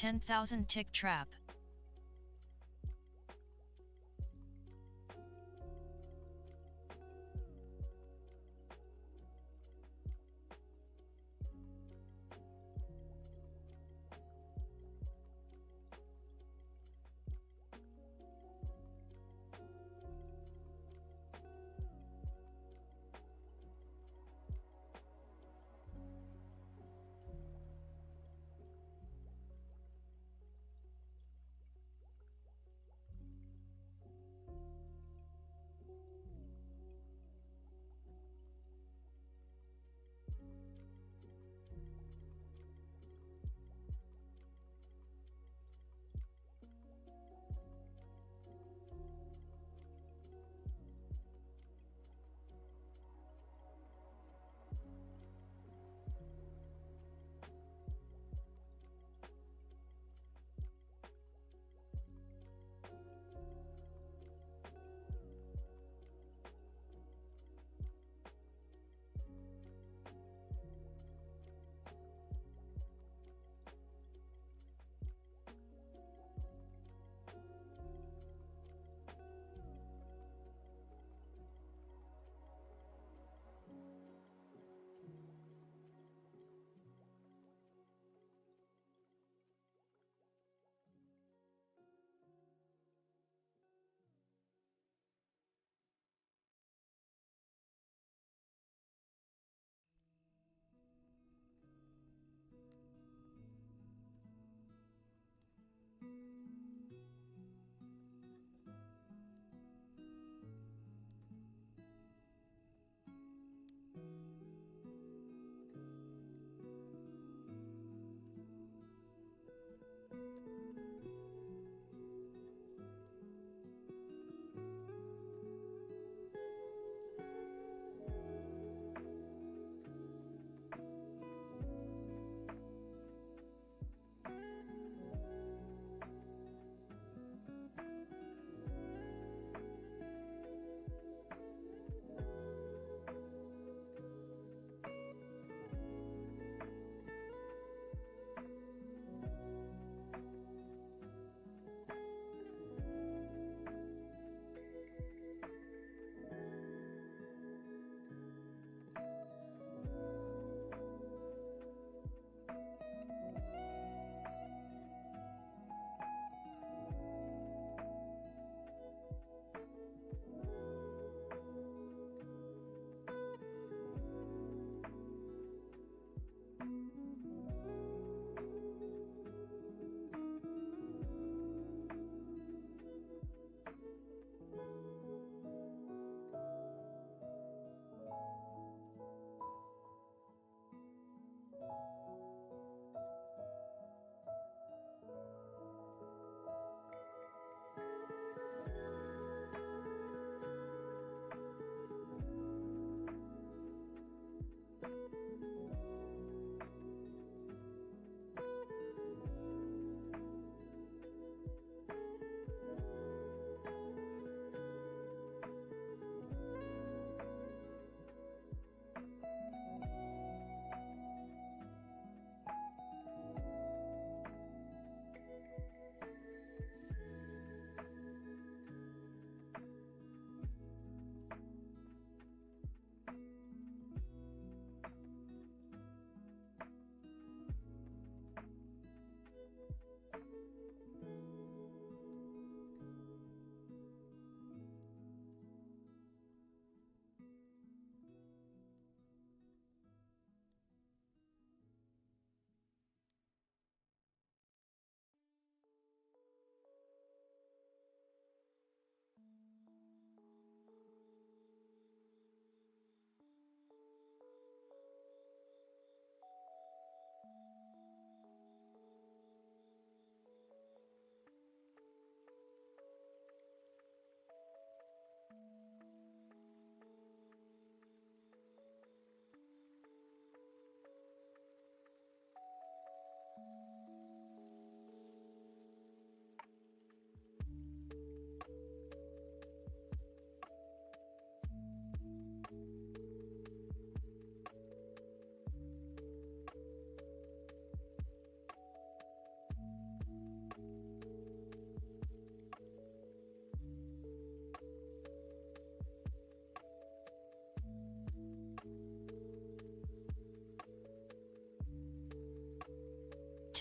10,000 tick trap.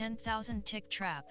10,000 tick trap.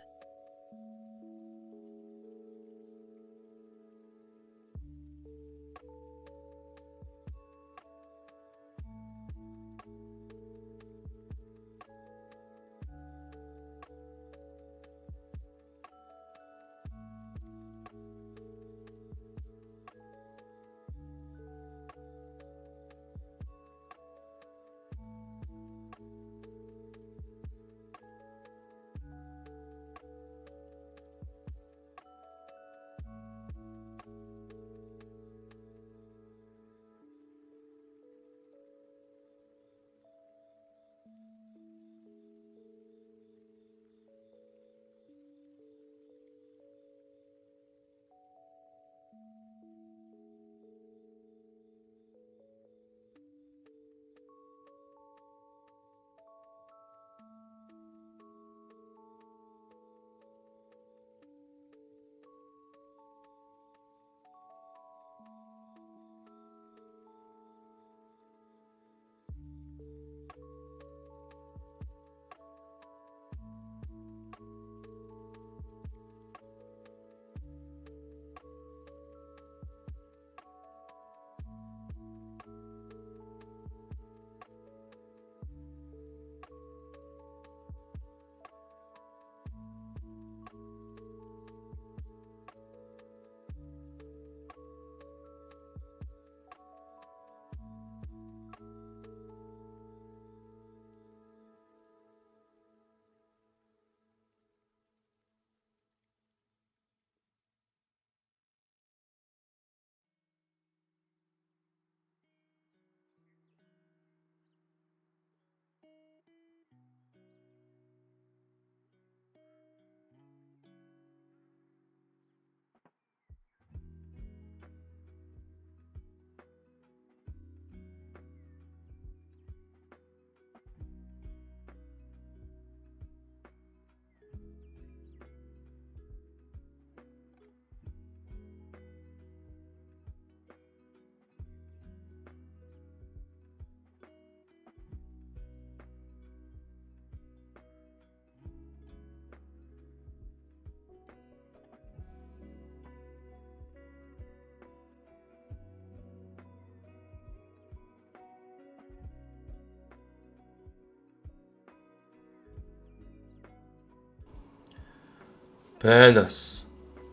Pandas,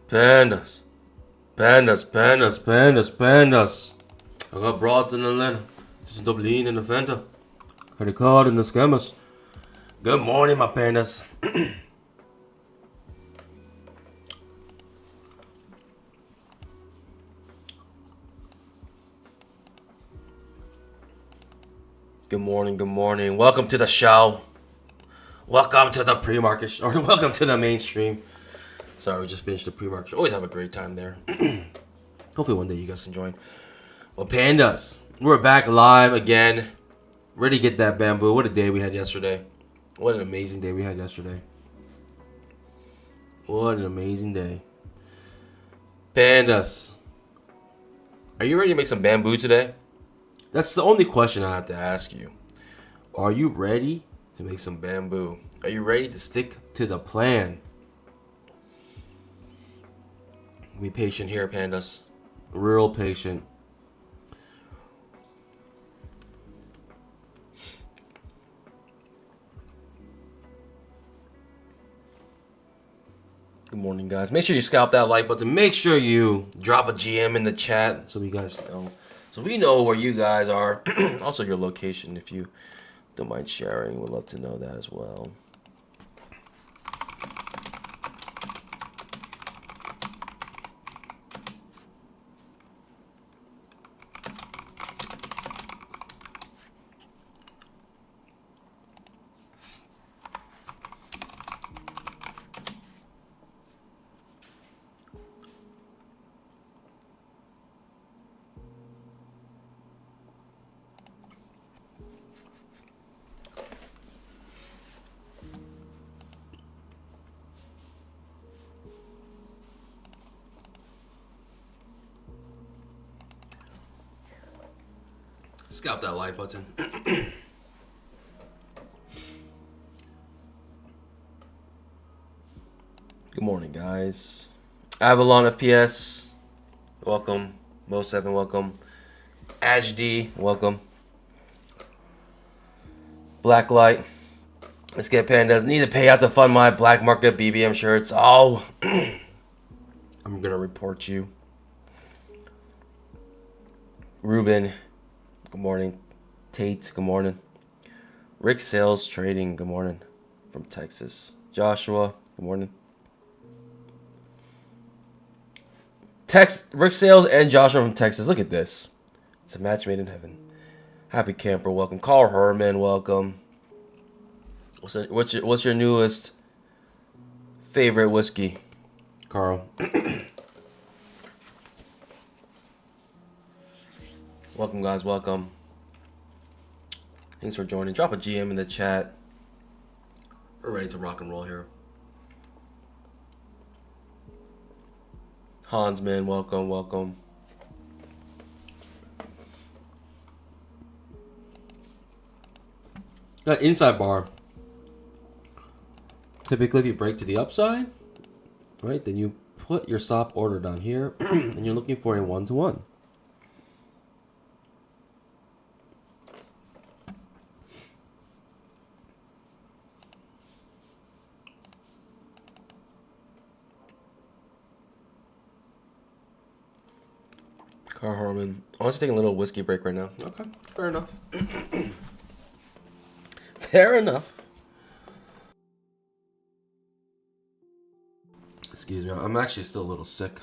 pandas, pandas, pandas, pandas, pandas. I got broads in Atlanta. This is Dublin and the Fanta. Credit card and the scammers. Good morning, my pandas. Good morning, good morning. Welcome to the show. Welcome to the pre-market, or welcome to the mainstream. Sorry, we just finished the pre-market. Always have a great time there. Hopefully one day you guys can join. Well, pandas, we're back live again. Ready to get that bamboo. What a day we had yesterday. What an amazing day we had yesterday. What an amazing day. Pandas, are you ready to make some bamboo today? That's the only question I have to ask you. Are you ready to make some bamboo? Are you ready to stick to the plan? Be patient here, pandas. Real patient. Good morning, guys. Make sure you scalp that like button. Make sure you drop a GM in the chat so we guys know. So we know where you guys are. Also your location, if you don't mind sharing. We'd love to know that as well. Scalp that like button. Good morning, guys. Avalon FPS, welcome. Mo7, welcome. AjD, welcome. Blacklight, let's get pandas. Need to pay out to fund my black market BBM shirts. Oh, I'm gonna report you. Ruben, good morning. Tate, good morning. Rick Sales Trading, good morning. From Texas. Joshua, good morning. Rick Sales and Joshua from Texas. Look at this. It's a match made in heaven. Happy Camper, welcome. Carl Herman, welcome. What's your newest favorite whiskey, Carl? Welcome, guys. Welcome. Thanks for joining. Drop a GM in the chat. We're ready to rock and roll here. Hansman, welcome, welcome. Got inside bar. Typically, if you break to the upside, right, then you put your stop order down here, and you're looking for a 1-to-1. Carl Harmon. I want to take a little whiskey break right now. Okay, fair enough. Fair enough. Excuse me, I'm actually still a little sick.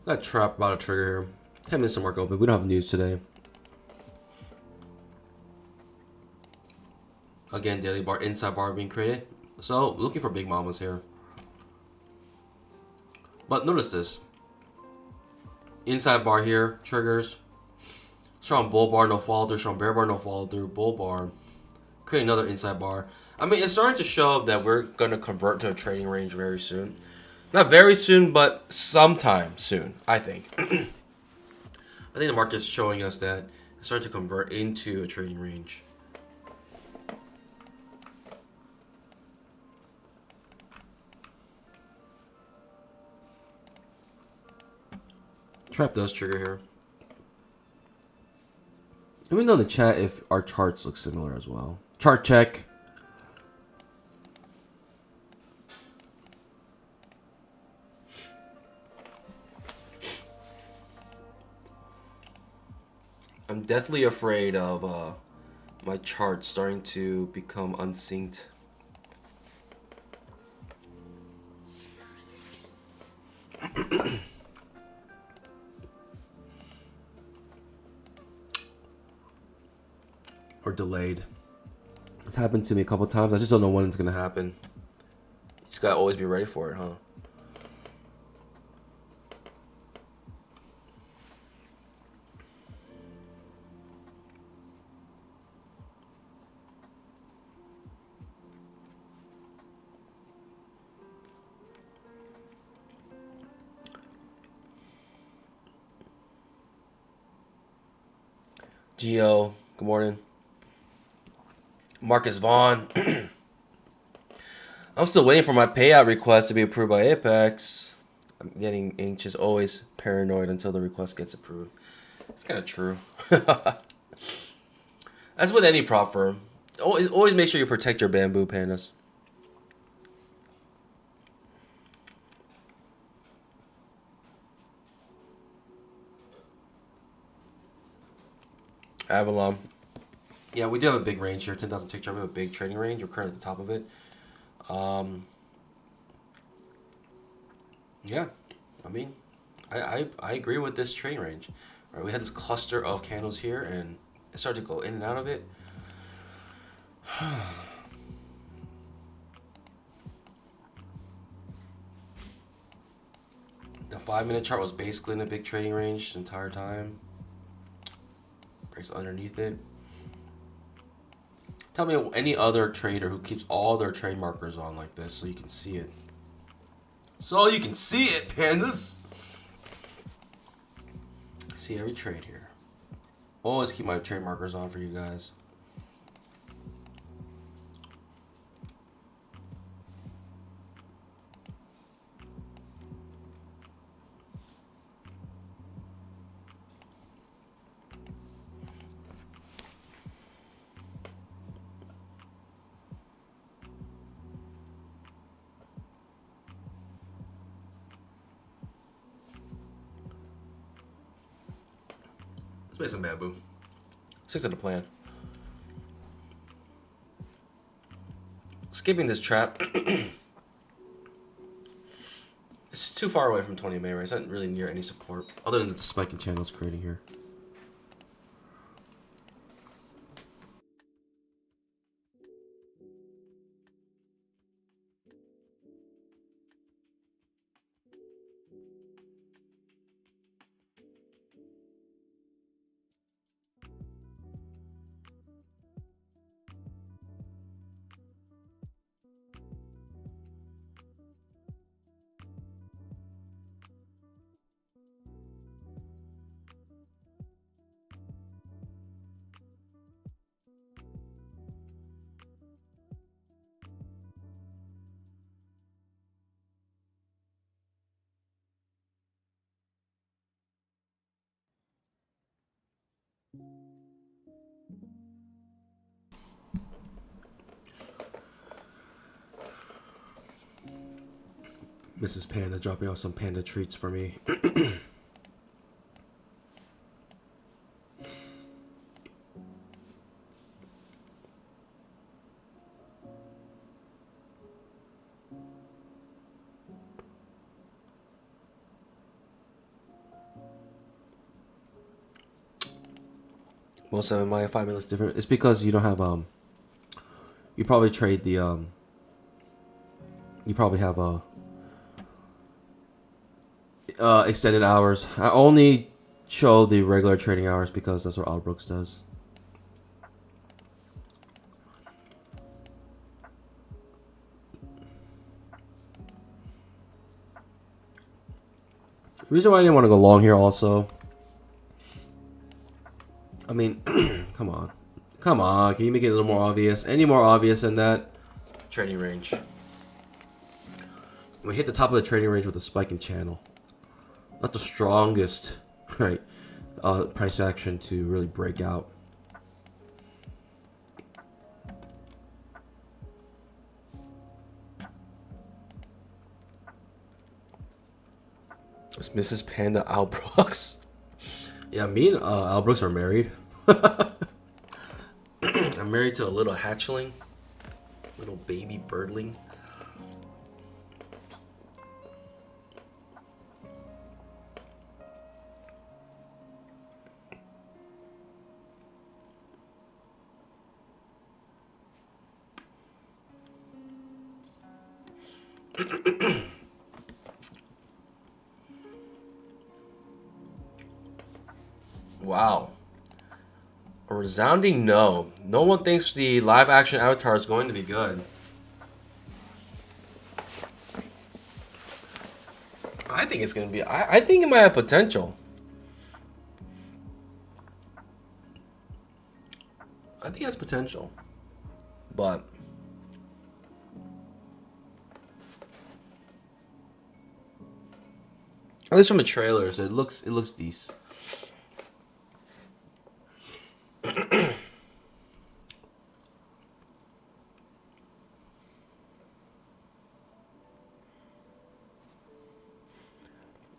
Got trapped about a trigger here. 10 minutes to mark open. We don't have news today. Again, daily bar, inside bar being created. So, looking for big mamas here. But notice this. Inside bar here, triggers. Strong bull bar, no follow through. Strong bear bar, no follow through. Bull bar. Create another inside bar. I mean, it's starting to show that we're going to convert to a trading range very soon. Not very soon, but sometime soon, I think. I think the market's showing us that it's starting to convert into a trading range. Trap does trigger here. Let me know in the chat if our charts look similar as well. Chart check. I'm deathly afraid of my chart starting to become unsynced. Or delayed. It's happened to me a couple times. I just don't know when it's gonna happen. You just gotta always be ready for it, huh? Geo, good morning. Marcus Vaughn. I'm still waiting for my payout request to be approved by Apex. I'm getting anxious, always paranoid until the request gets approved. It's kind of true. As with any prop firm, always make sure you protect your bamboo pandas. Avalon. Yeah, we do have a big range here. 10,000 tick chart. We have a big trading range. We're currently at the top of it. Yeah, I mean, I agree with this trading range. All right, we had this cluster of candles here, and it started to go in and out of it. The 5-minute chart was basically in a big trading range the entire time. Breaks underneath it. Tell me any other trader who keeps all their trade markers on like this so you can see it. So you can see it, pandas. See every trade here. Always keep my trade markers on for you guys. Let's make some bamboo. Stick to the plan. Skipping this trap. It's too far away from 20 MA, right? It's not really near any support, other than the spiking channel it's creating here. Mrs. Panda dropping off some panda treats for me. Most of my 5 minutes different. It's because you don't have you probably trade the you probably have extended hours. I only show the regular trading hours because that's what Albrooks does. The reason why I didn't want to go long here also, I mean, come on. Come on, can you make it a little more obvious? Any more obvious than that? Trading range. We hit the top of the trading range with a spiking channel. Not the strongest, right, price action to really break out. It's Mrs. Panda Albrooks. Yeah, me and Albrooks are married. I'm married to a little hatchling, little baby birdling. Wow. A resounding no. No one thinks the live action avatar is going to be good. I think it's going to be... I think it might have potential. I think it has potential. But... at least from the trailers, it looks decent.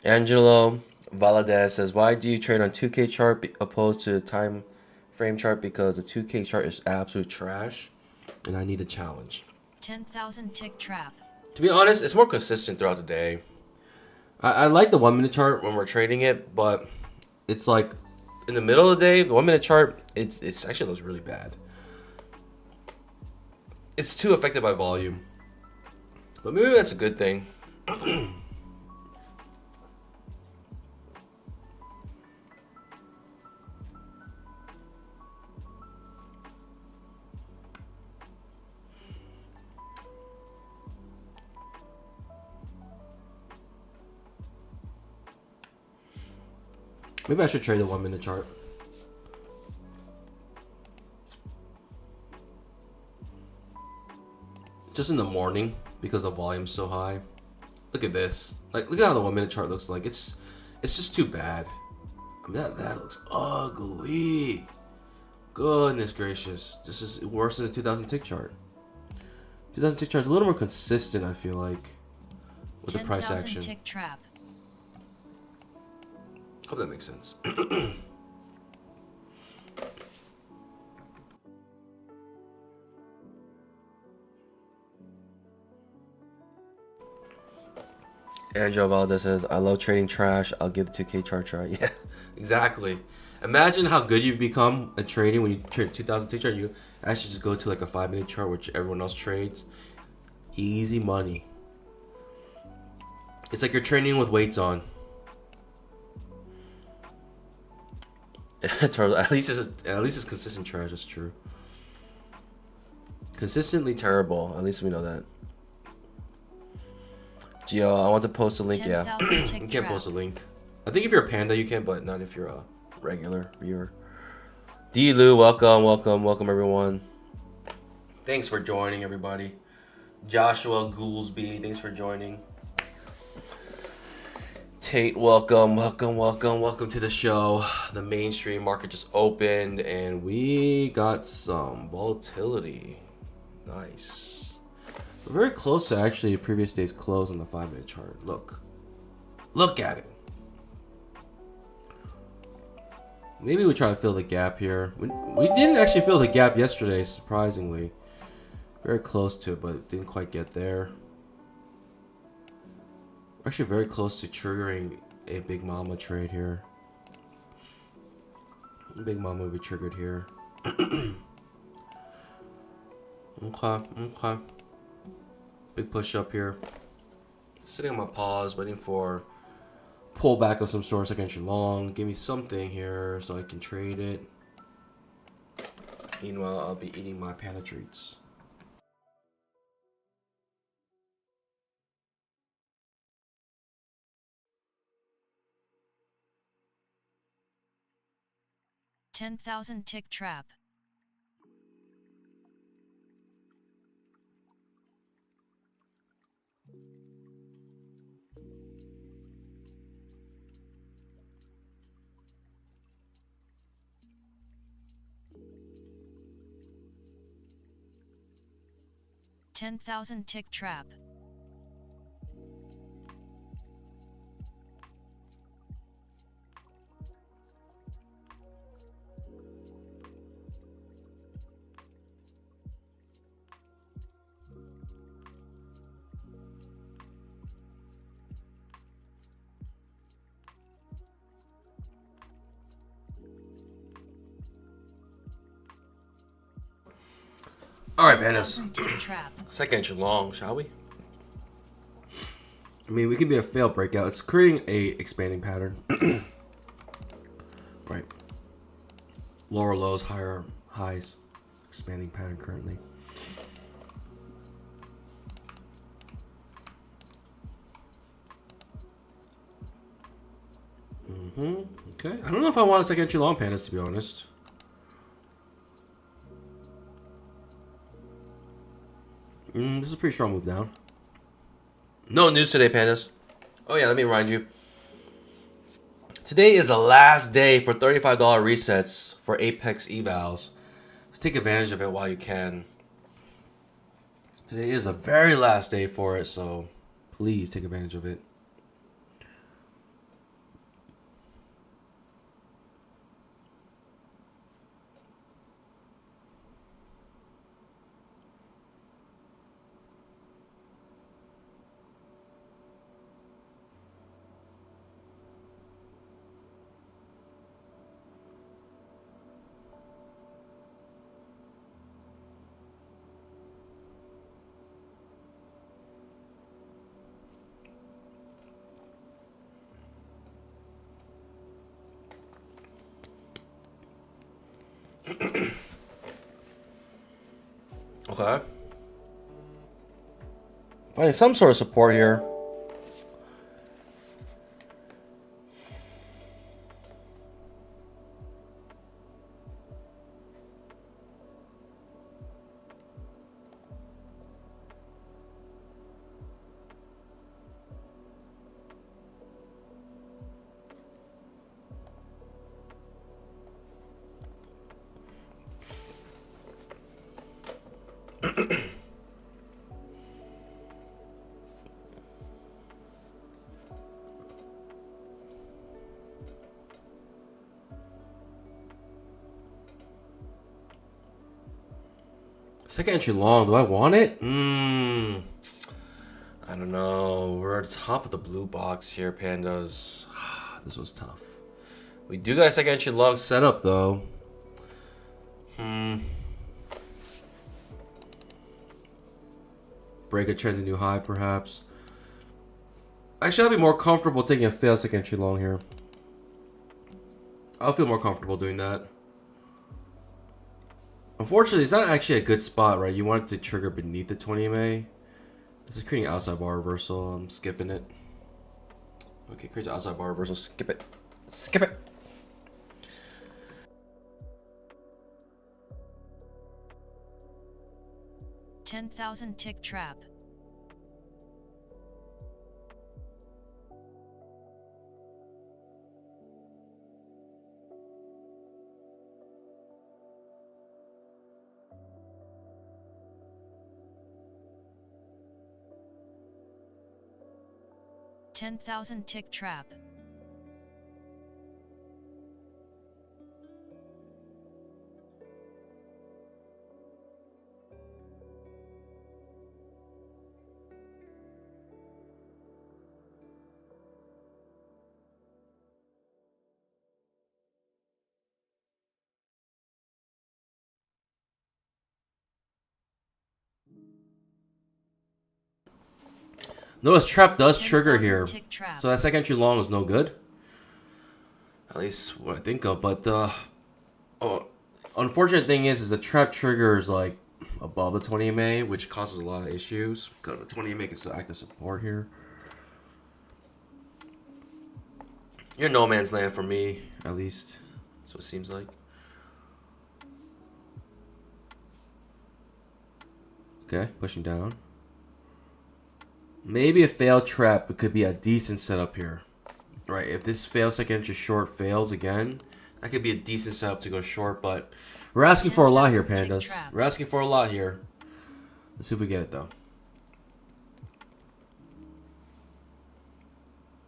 Angelo Valadez says, why do you trade on 2K chart opposed to the time frame chart? Because the 2K chart is absolute trash and I need a challenge. 10,000 tick trap. To be honest, it's more consistent throughout the day. I like the 1 minute chart when we're trading it, but it's like in the middle of the day, the 1 minute chart, it's actually looks really bad. It's too affected by volume. But maybe that's a good thing. Maybe I should trade the 1 minute chart. just in the morning because the volume's so high. Look at this. Like, look at how the 1 minute chart looks like. It's just too bad. I mean, that looks ugly. Goodness gracious. This is worse than the 2000 tick chart. 2000 tick chart is a little more consistent, I feel like, with the price action. Tick trap. Hope that makes sense. Angel Valdez says, I love trading trash. I'll give the 2K chart try. Yeah, exactly. Imagine how good you become at trading when you trade 2000 tick chart. You actually just go to like a 5 minute chart, which everyone else trades. Easy money. It's like you're training with weights on. at least it's consistent trash. That's true. Consistently terrible. At least we know that. Gio, I want to post a link. Yeah, you can't post a link. I think if you're a panda, you can, but not if you're a regular viewer. D. Lou, welcome everyone. Thanks for joining, everybody. Joshua Goolsby, thanks for joining. Tate, welcome to the show. The mainstream market just opened and we got some volatility. Nice. We're very close to actually the previous day's close on the 5 minute chart. Look at it. Maybe we try to fill the gap here. We didn't actually fill the gap yesterday, surprisingly. Very close to it, but didn't quite get there. We're actually very close to triggering a Big Mama trade here. Big Mama will be triggered here. Okay. Big push up here. Sitting on my pause, waiting for pullback of some sort, second entry long. Give me something here so I can trade it. Meanwhile, I'll be eating my panda treats. $10,000 tick trap. $10,000 tick trap. All right, pandas. Second entry long, shall we? I mean, we can be a failed breakout. It's creating a expanding pattern. Right. Lower lows, higher highs. Expanding pattern currently. Okay. I don't know if I want a second entry long, pandas, to be honest. This is a pretty strong move down. No news today, pandas. Oh yeah, let me remind you. Today is the last day for $35 resets for Apex evals. Let's take advantage of it while you can. Today is the very last day for it, so please take advantage of it. Okay. Finding some sort of support here. Second entry long. Do I want it? I don't know. We're at the top of the blue box here, pandas. This was tough. We do got a second entry long set up though. Break a trend to new high, perhaps. Actually, I'll be more comfortable taking a fail second entry long here. I'll feel more comfortable doing that. Unfortunately, it's not actually a good spot, right? You want it to trigger beneath the 20 MA. This is creating an outside bar reversal. I'm skipping it. Okay, creates an outside bar reversal. Skip it. Skip it. $10,000 trap. $10,000 trap. Notice trap does trigger here. Trap. So that second entry long is no good. At least what I think of. But the unfortunate thing is the trap triggers like above the 20 MA, which causes a lot of issues. Because the 20 MA can still act as support here. You're no man's land for me, at least. That's what it seems like. Okay, pushing down. Maybe a failed trap could be a decent setup here. Right, if this fail second entry short fails again, that could be a decent setup to go short, but we're asking for a lot here, pandas. We're asking for a lot here. Let's see if we get it, though.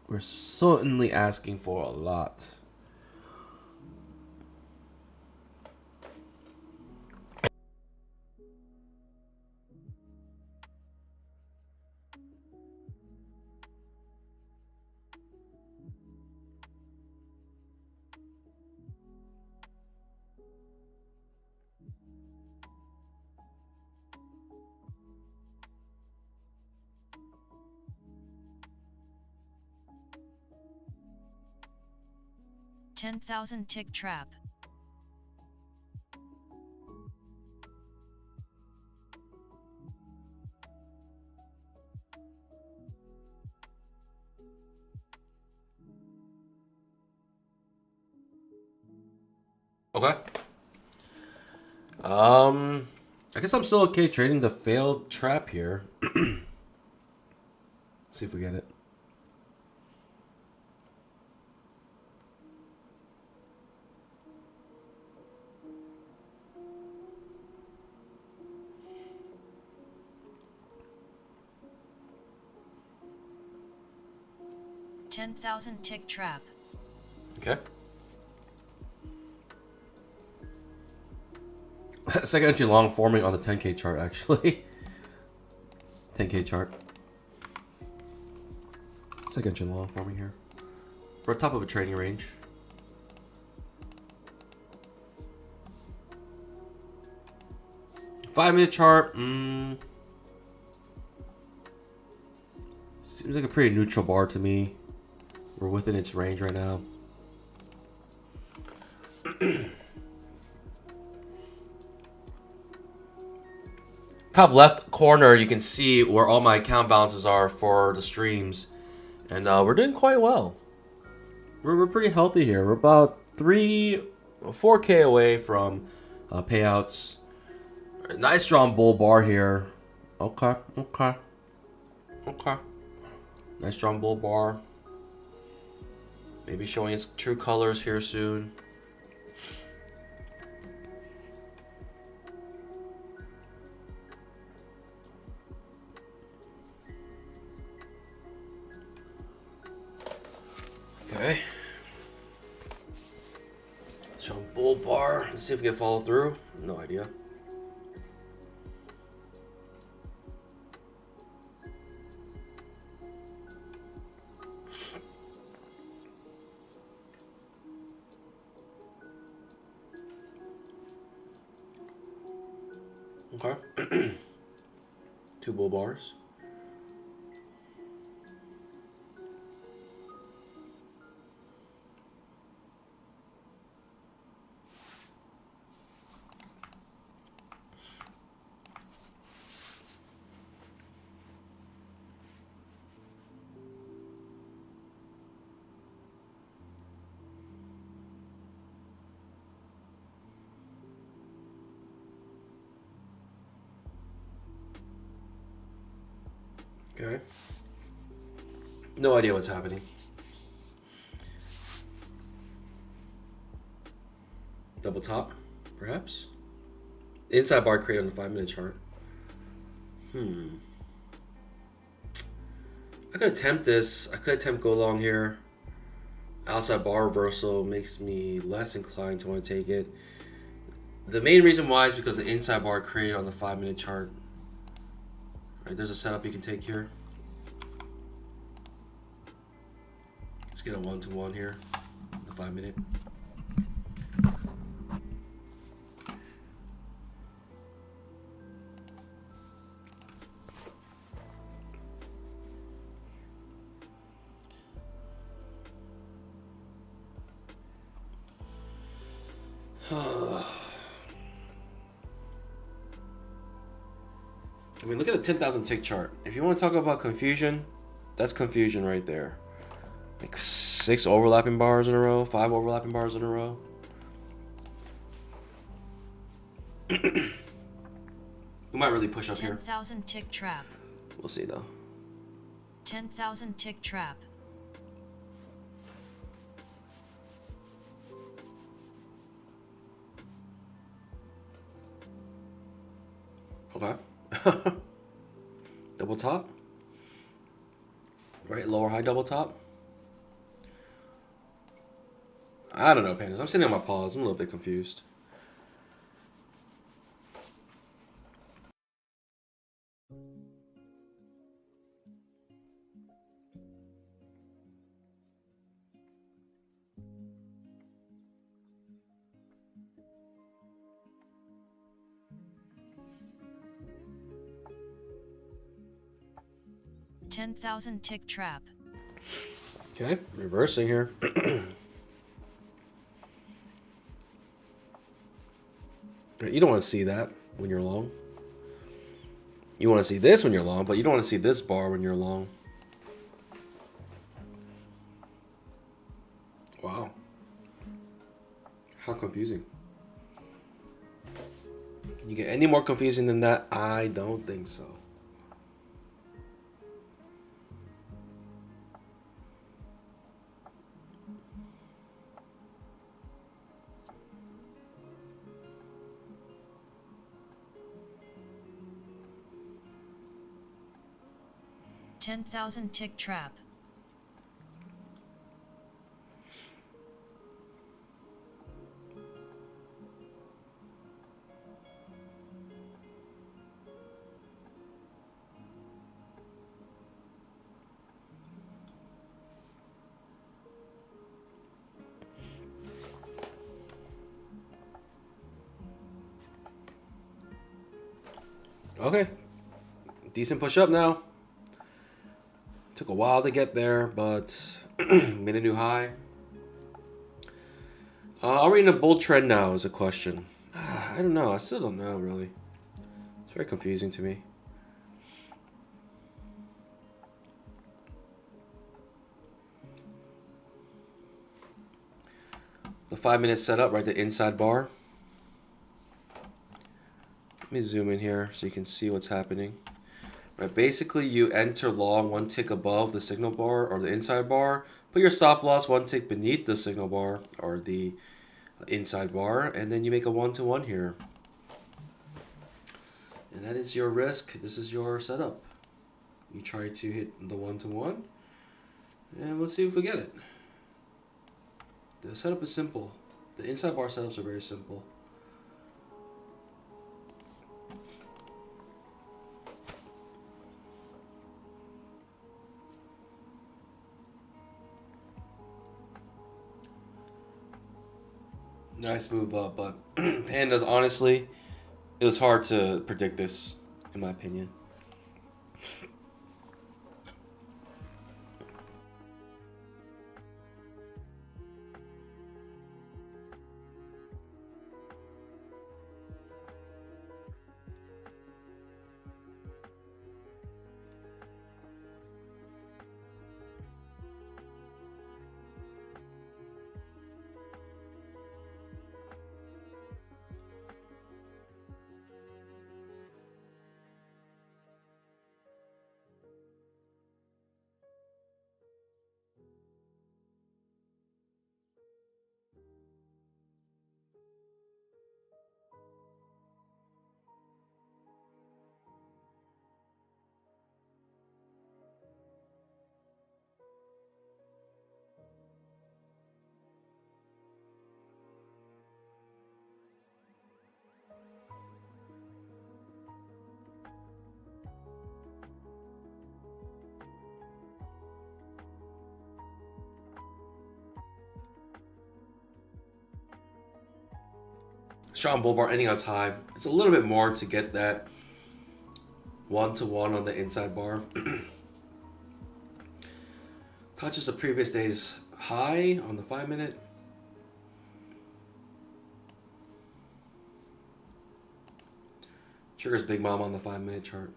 We're certainly asking for a lot. $10,000 trap. Okay. I guess I'm still okay trading the failed trap here. See if we get it. $10,000 trap. Okay. Second entry long forming on the 10K chart, actually. 10K chart. Second entry long forming here. We're top of a trading range. Five-minute chart. Seems like a pretty neutral bar to me. We're within its range right now. Top left corner, you can see where all my account balances are for the streams. And we're doing quite well. We're pretty healthy here. We're about 4K away from payouts. Nice strong bull bar here. Okay. Nice strong bull bar. Maybe showing its true colors here soon. Okay. Show bull bar. Let's see if we can follow through. No idea. Okay. 2 bull bars. Okay. No idea what's happening. Double top, perhaps? Inside bar created on the 5-minute chart. I could attempt this. I could attempt go long here. Outside bar reversal makes me less inclined to want to take it. The main reason why is because the inside bar created on the 5-minute chart. Right, there's a setup you can take here. Let's get a 1-to-1 here, the 5-minute. I mean, look at the 10,000 tick chart. If you want to talk about confusion, that's confusion right there. Like 6 overlapping bars in a row, 5 overlapping bars in a row. We might really push up here. 10,000 tick trap. We'll see though. 10,000 tick trap. Okay. Double top. Right, lower high double top. I don't know, Pandas. I'm sitting on my paws. I'm a little bit confused. $10,000 tick trap. Okay, reversing here. You don't want to see that when you're long. You want to see this when you're long, but you don't want to see this bar when you're long. Wow. How confusing. Can you get any more confusing than that? I don't think so. $10,000 tick trap. Okay. Decent push up now. Took a while to get there, but made a new high. Are we in a bull trend now is a question. I don't know. I still don't know, really. It's very confusing to me. The 5-minute setup, right? The inside bar. Let me zoom in here so you can see what's happening. Right, basically, you enter long 1 tick above the signal bar or the inside bar. Put your stop loss 1 tick beneath the signal bar or the inside bar, and then you make a 1-to-1 here. And that is your risk. This is your setup. You try to hit the 1-to-1, and let's see if we get it. The setup is simple. The inside bar setups are very simple. Nice move up, but Pandas, honestly, it was hard to predict this, in my opinion. Strong bull bar ending on time. It's a little bit more to get that 1-to-1 on the inside bar. Touches the previous day's high on the 5-minute. Triggers Big Mom on the 5-minute chart.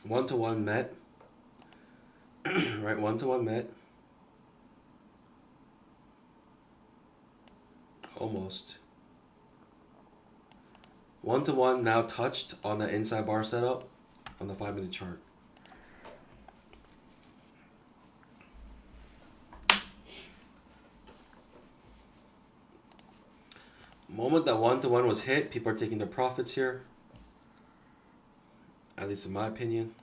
1-to-1 met. Right, 1-to-1 met. Almost. 1-to-1 now touched on the inside bar setup on the 5-minute chart. The moment that 1-to-1 was hit, people are taking their profits here. At least in my opinion.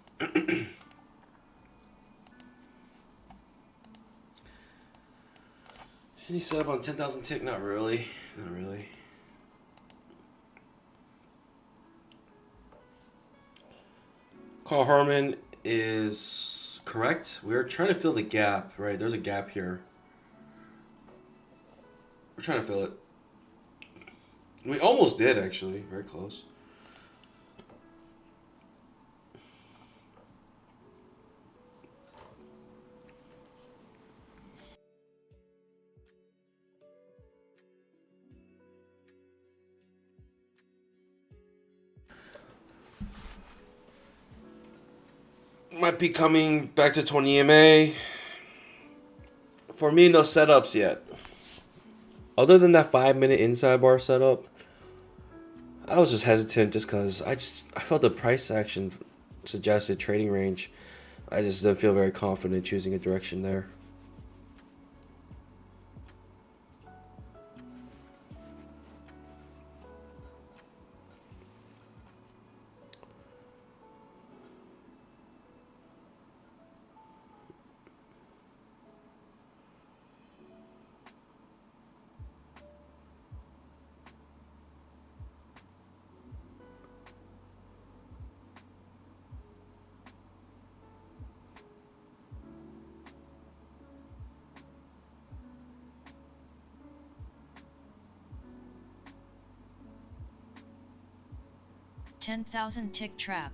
Any setup on 10,000 tick? Not really. Not really. Carl Herman is correct. We're trying to fill the gap, right? There's a gap here. We're trying to fill it. We almost did, actually. Very close. Might be coming back to 20 EMA. For me, no setups yet. Other than that 5-minute inside bar setup, I was just hesitant just because I felt the price action suggested trading range. I just didn't feel very confident choosing a direction there. $10,000 tick trap.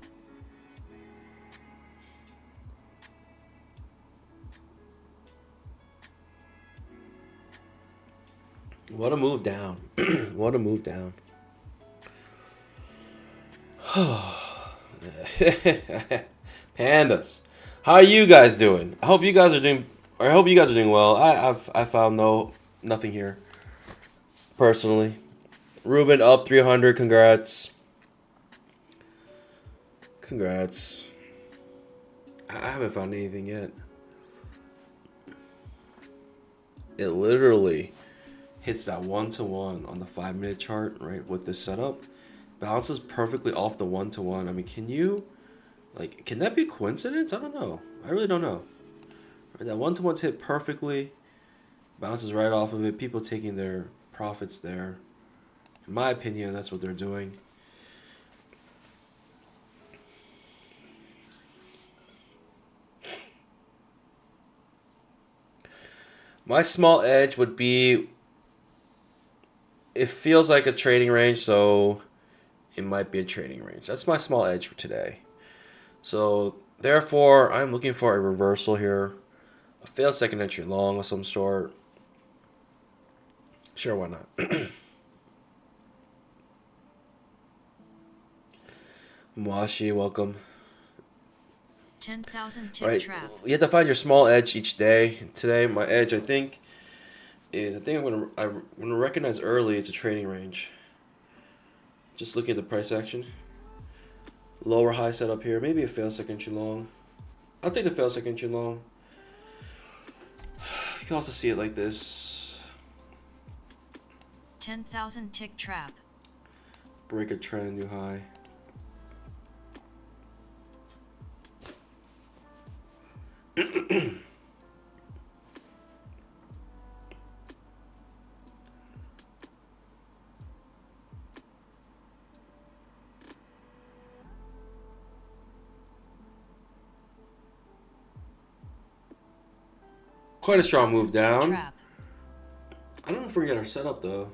What a move down. What a move down. Pandas. How are you guys doing? I hope you guys are doing well. I found nothing here. Personally. Ruben up 300, congrats. Congrats. I haven't found anything yet. It literally hits that 1-to-1 on the 5-minute chart, right, with this setup. Bounces perfectly off the 1-to-1. I mean, can that be coincidence? I don't know. I really don't know. That 1-to-1's hit perfectly. Bounces right off of it. People taking their profits there. In my opinion, that's what they're doing. My small edge would be, it feels like a trading range, so it might be a trading range. That's my small edge for today. So therefore, I'm looking for a reversal here. A failed second entry long of some sort. Sure, why not? Mwashi, welcome. 10,000 tick Right, trap. you have to find your small edge each day. Today, my edge, I think I'm gonna recognize early it's a trading range. Just looking at the price action. Lower high setup here, maybe a fail second entry long. I'll take the fail second entry long. You can also see it like this. 10,000 tick trap. Break a trend, new high. Quite a strong move down. Trap. I don't know if we're gonna get our setup though.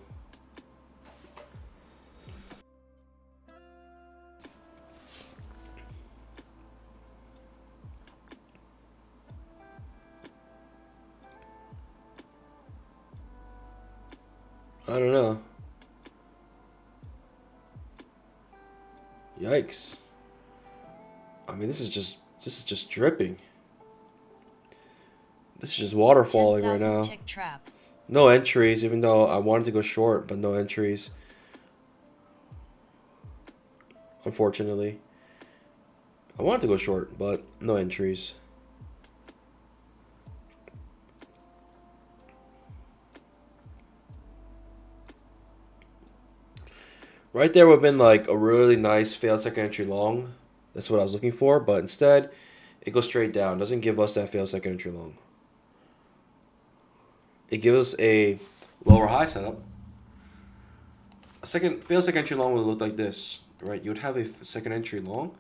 I don't know. Yikes. I mean, this is just dripping. This is just water falling right now. Tick trap. No entries, even though I wanted to go short, but no entries. Unfortunately. I wanted to go short, but no entries. Right there would have been like a really nice failed second entry long. That's what I was looking for, but instead, it goes straight down. Doesn't give us that failed second entry long. It gives us a lower high setup. A failed second entry long would look like this, right? You would have a second entry long.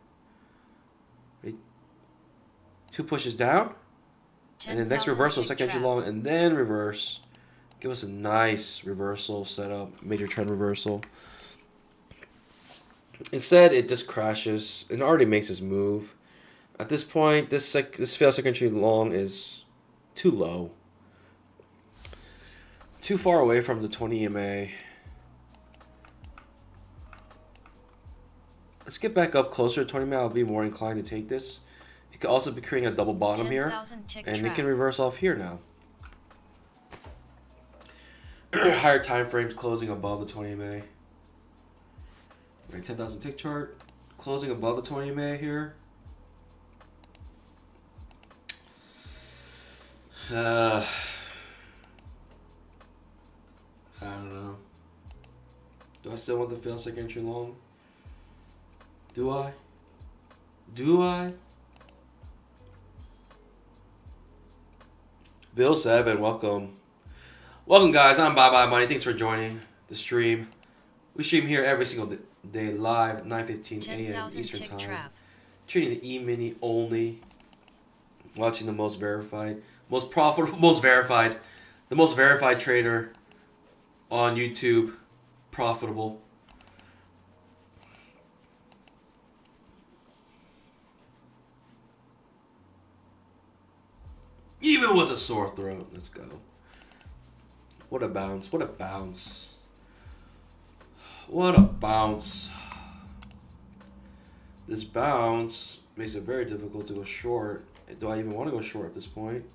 Right? 2 pushes down, and then next reversal, second entry long, and then reverse. Give us a nice reversal setup, major trend reversal. Instead, it just crashes and already makes its move. At this point, this failed second entry long is too low. Too far away from the 20 EMA. Let's get back up closer to 20 EMA. I'll be more inclined to take this. It could also be creating a double bottom here. And it can reverse off here now. Higher time frames closing above the 20 EMA. Right, 10,000 tick chart. Closing above the 20 EMA here. I don't know. Do I still want the fail second entry long? Do I? Do I? Bill 7, welcome. Welcome, guys. I'm Bye Money. Thanks for joining the stream. We stream here every single day live, 9:15 a.m. Eastern Time. Trap. Treating the Emini only. Watching the most verified, most profitable, most verified, the most verified trader on YouTube. Profitable. Even with a sore throat. Let's go. What a bounce. What a bounce. What a bounce. This bounce makes it very difficult to go short. Do I even want to go short at this point?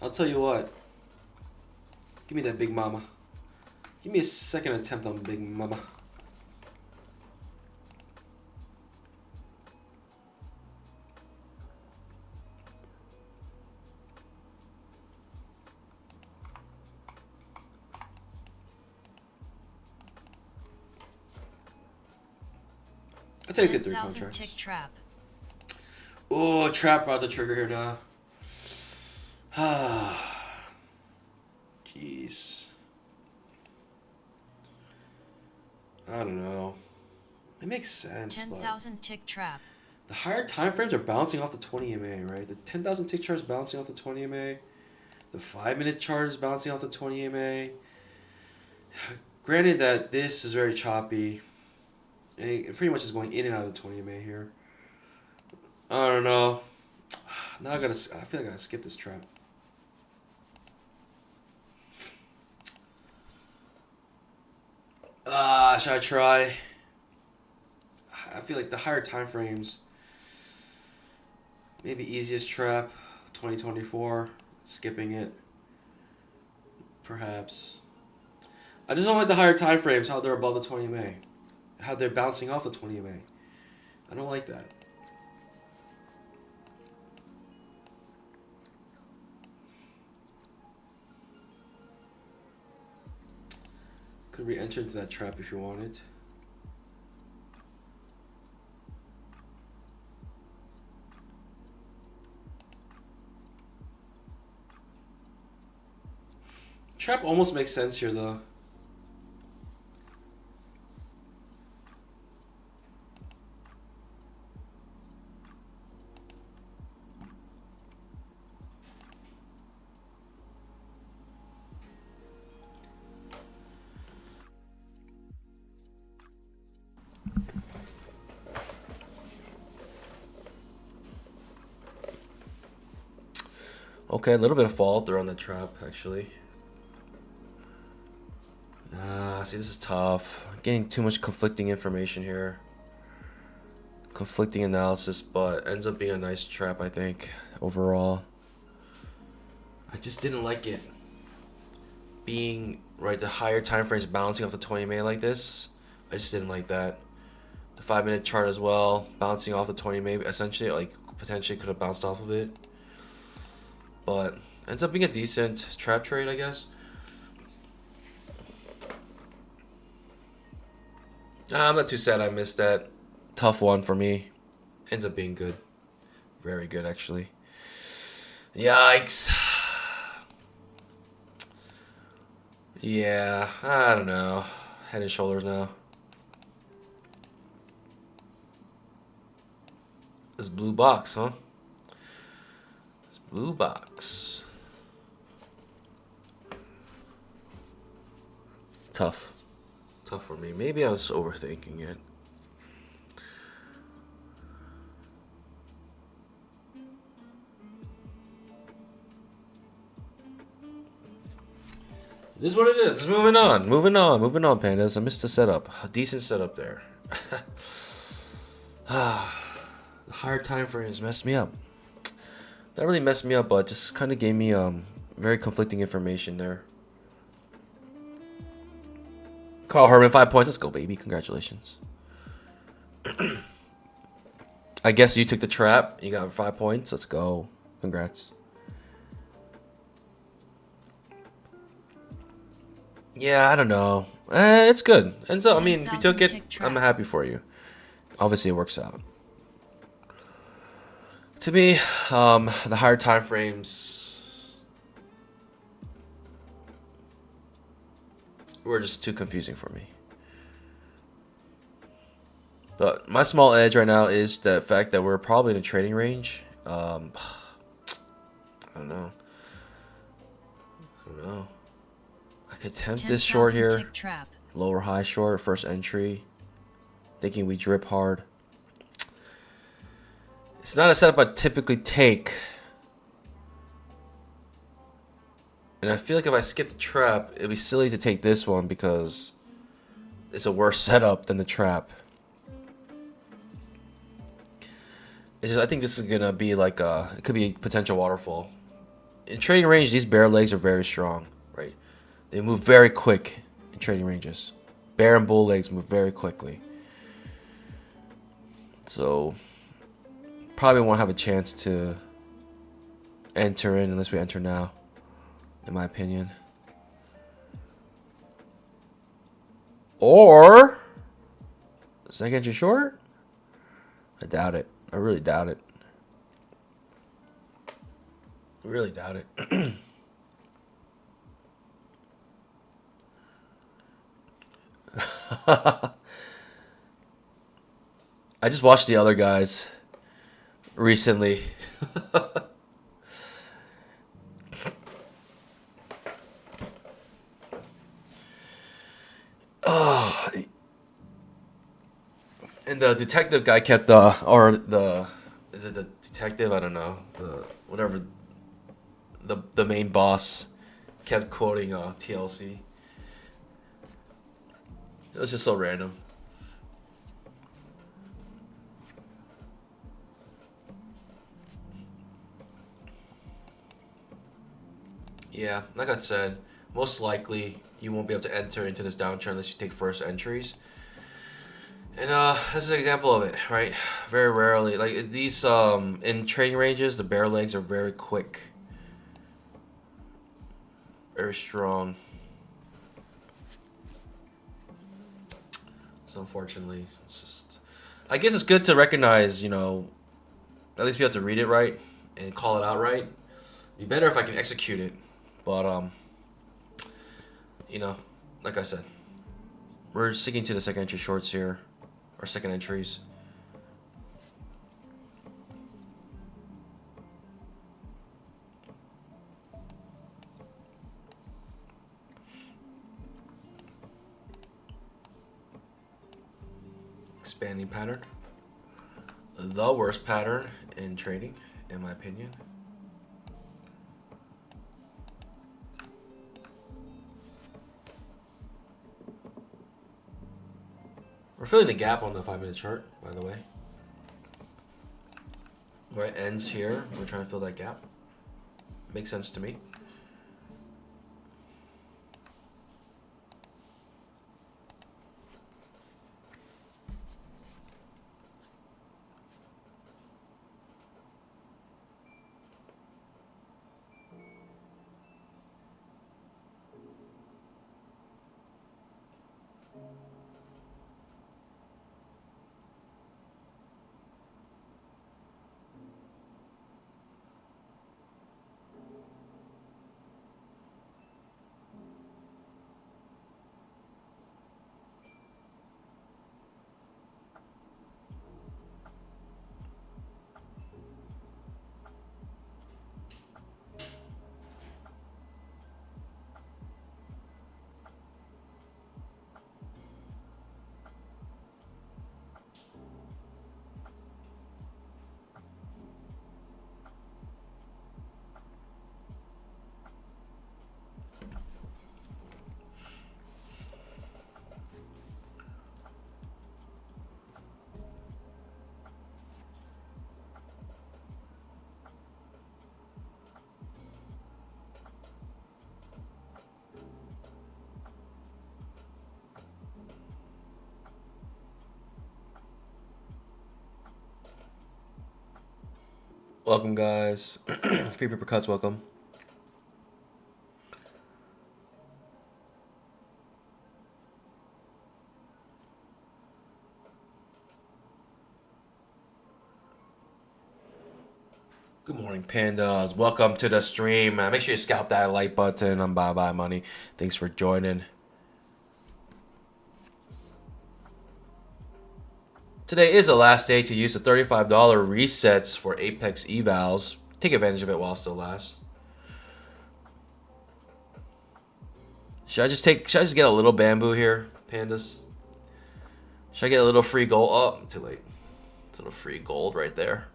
I'll tell you what. Give me that big mama. Give me a second attempt on big mama. I'll take it 3 contracts. Tick trap. Oh, trap about to trigger here now. Jeez. I don't know. It makes sense, 10,000 tick trap. the higher time frames are bouncing off the 20 MA, right? The 10,000 tick chart is bouncing off the 20 MA. The 5-minute chart is bouncing off the 20 MA. Granted that this is very choppy. And it pretty much is going in and out of the 20 MA here. I don't know. Now I feel like I gotta skip this trap. Should I try? I feel like the higher time frames, maybe easiest trap, 2024, skipping it, perhaps. I just don't like the higher time frames, how they're above the 20 MA, how they're bouncing off the 20 MA. I don't like that. Could re-enter into that trap if you wanted. Trap almost makes sense here though. Okay, a little bit of fault there on the trap, actually. See, this is tough. I'm getting too much conflicting information here. Conflicting analysis, but ends up being a nice trap, I think, overall. I just didn't like it. Being, right, the higher time frames bouncing off the 20 MA like this. I just didn't like that. The 5-minute chart as well, bouncing off the 20 MA, essentially, like, potentially could have bounced off of it. But ends up being a decent trap trade, I guess. I'm not too sad I missed that. Tough one for me. Ends up being good. Very good, actually. Yikes. Yeah, I don't know. Head and shoulders now. This blue box, huh? This blue box. Tough. Tough for me. Maybe I was overthinking it. This is what it is. It's moving on. Moving on, pandas. I missed the setup. A decent setup there. The higher time frames messed me up. That really messed me up, but just kind of gave me very conflicting information there. Carl Herman, 5 points. Let's go, baby. Congratulations. I guess you took the trap. You got 5 points. Let's go. Congrats. Yeah, I don't know. It's good. And so, I mean, if you took it, I'm happy for you. Obviously, it works out. To me, the higher time frames were just too confusing for me. But my small edge right now is the fact that we're probably in a trading range. I don't know. I could attempt this short here. Lower high short, first entry. Thinking we drip hard. It's not a setup I typically take. And I feel like if I skip the trap, it'd be silly to take this one because it's a worse setup than the trap. It's just, I think this is gonna be like it could be a potential waterfall. In trading range, these bear legs are very strong, right? They move very quick in trading ranges. Bear and bull legs move very quickly. So probably won't have a chance to enter in unless we enter now, in my opinion. Or second entry short? I doubt it. I really doubt it. Really doubt it. I just watched the other guys recently. Oh, and the detective guy kept or the, is it the detective? I don't know. The whatever the main boss kept quoting TLC. It was just so random. Yeah, like I said, most likely you won't be able to enter into this downturn unless you take first entries. And this is an example of it, right? Very rarely, like these in trading ranges, the bear legs are very quick, very strong. So unfortunately, it's just. I guess it's good to recognize, at least be able to read it right and call it out right. It'd be better if I can execute it, but you know, like I said, we're sticking to the second entry shorts here, or second entries. Expanding pattern. The worst pattern in trading, in my opinion. We're filling the gap on the 5-minute chart, by the way. Where it ends here, we're trying to fill that gap. Makes sense to me. Welcome, guys. Free paper cuts, welcome. Good morning, pandas. Welcome to the stream. Make sure you scalp that like button on Bye Bye Money. Thanks for joining. Today is the last day to use the $35 resets for Apex evals. Take advantage of it while it still lasts. Should I just get a little bamboo here, pandas? Should I get a little free gold? Oh, too late. It's a little free gold right there.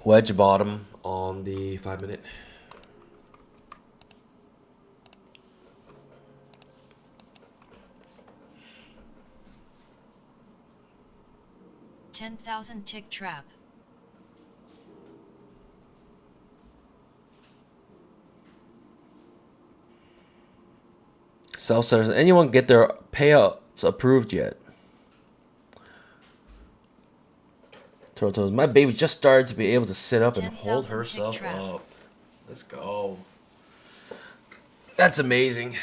Wedge bottom on the 5-minute. $10,000 tick trap. Self-sellers. Anyone get their payouts approved yet? Turtles. My baby just started to be able to sit up and hold herself up. Let's go. That's amazing.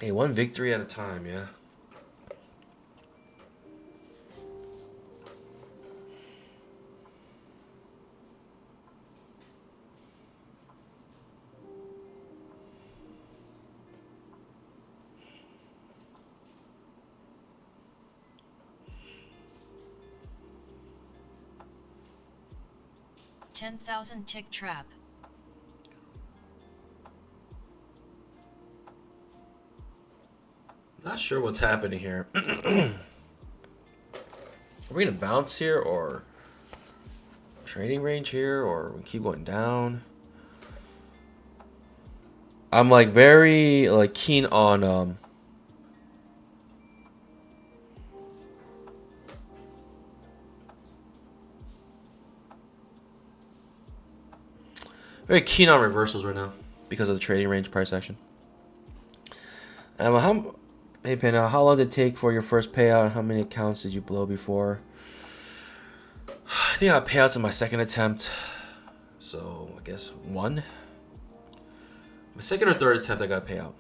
Hey, one victory at a time, yeah. $10,000 tick trap. Not sure what's happening here. Are we gonna bounce here or trading range here or we keep going down? I'm like very like keen on very keen on reversals right now because of the trading range price action. Hey Pena, how long did it take for your first payout and how many accounts did you blow before? I think I got payouts in my second attempt. So I guess one. My second or third attempt I got a payout.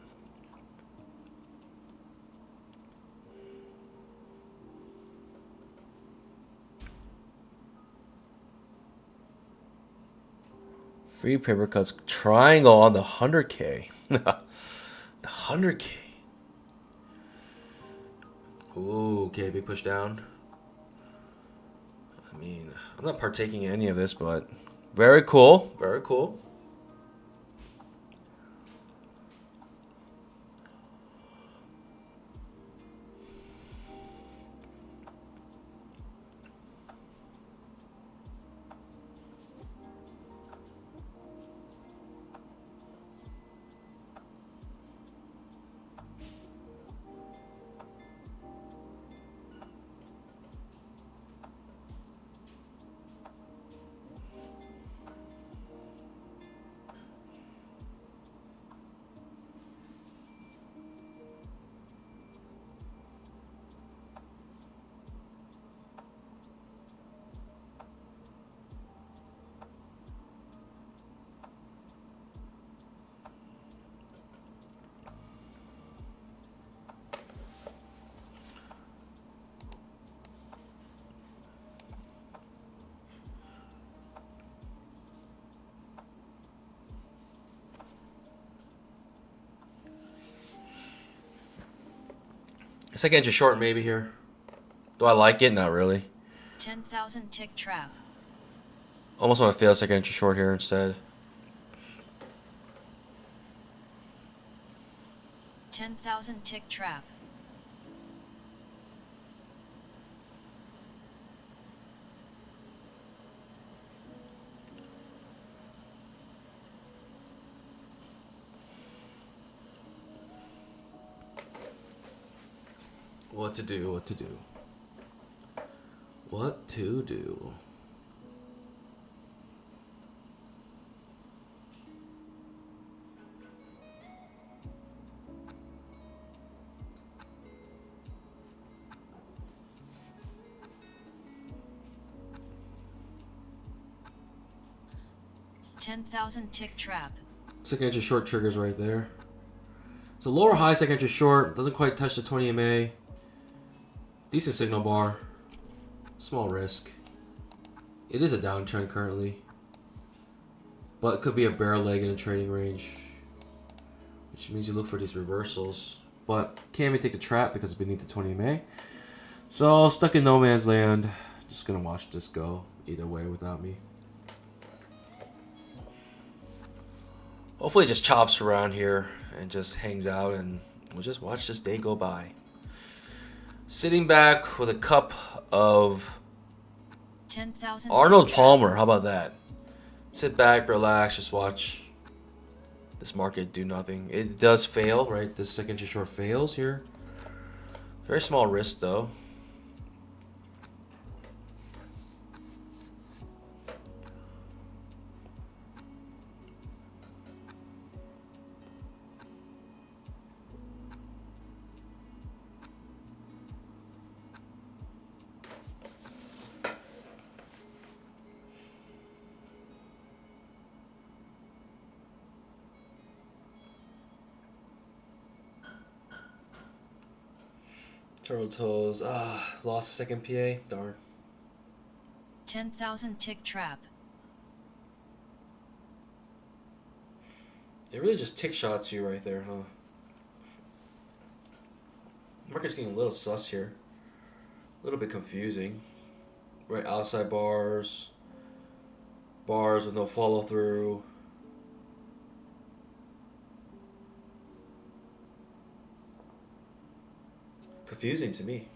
Free paper cuts triangle on the 100K. The 100K. Ooh, okay, big push down. I mean, I'm not partaking in any of this, but very cool. Very cool. Second entry short maybe here. Do I like it? Not really. 10,000 tick trap. Almost want to fail second entry short here instead. 10,000 tick trap. What to do, what to do. What to do. $10,000 tick trap. Second entry short triggers right there. It's a lower high second entry short. Doesn't quite touch the 20 MA. Decent signal bar. Small risk. It is a downtrend currently. But it could be a bear leg in a trading range. Which means you look for these reversals. But can't even take the trap because it's beneath the 20 MA. So stuck in no man's land. Just gonna watch this go either way without me. Hopefully it just chops around here and just hangs out and we'll just watch this day go by. Sitting back with a cup of 10,000 Arnold Palmer. How about that? Sit back, relax, just watch this market do nothing. It does fail, right? This second entry short fails here. Very small risk though. Turtle toes. Lost a second PA. Darn. 10,000 tick trap. It really just tick shots you right there, huh? Market's getting a little sus here. A little bit confusing. Right outside bars. Bars with no follow through. Confusing to me.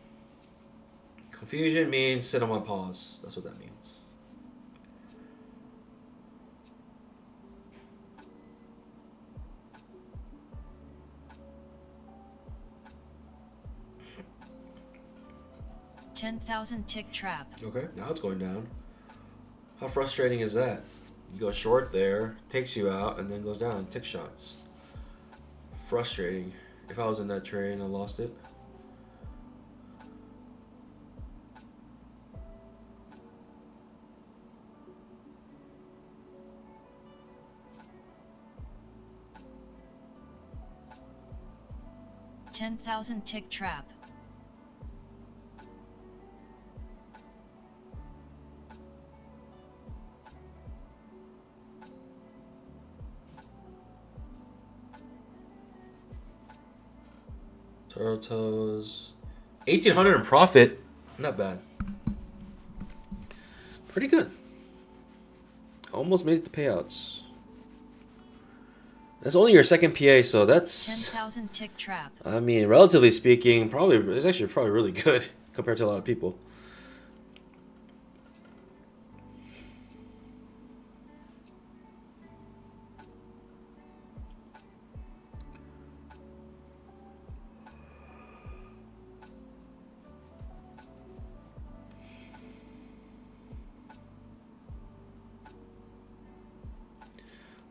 Confusion means sit on pause. That's what that means. $10,000 tick trap. Okay, now it's going down. How frustrating is that? You go short there, takes you out, and then goes down. Tick shots. Frustrating. If I was in that trade and I lost it. $10,000 tick trap. Turtle toes. 1,800 in profit. Not bad. Pretty good. Almost made it to payouts. That's only your second PA, so that's 10,000 tick trap. I mean, relatively speaking, it's actually probably really good compared to a lot of people.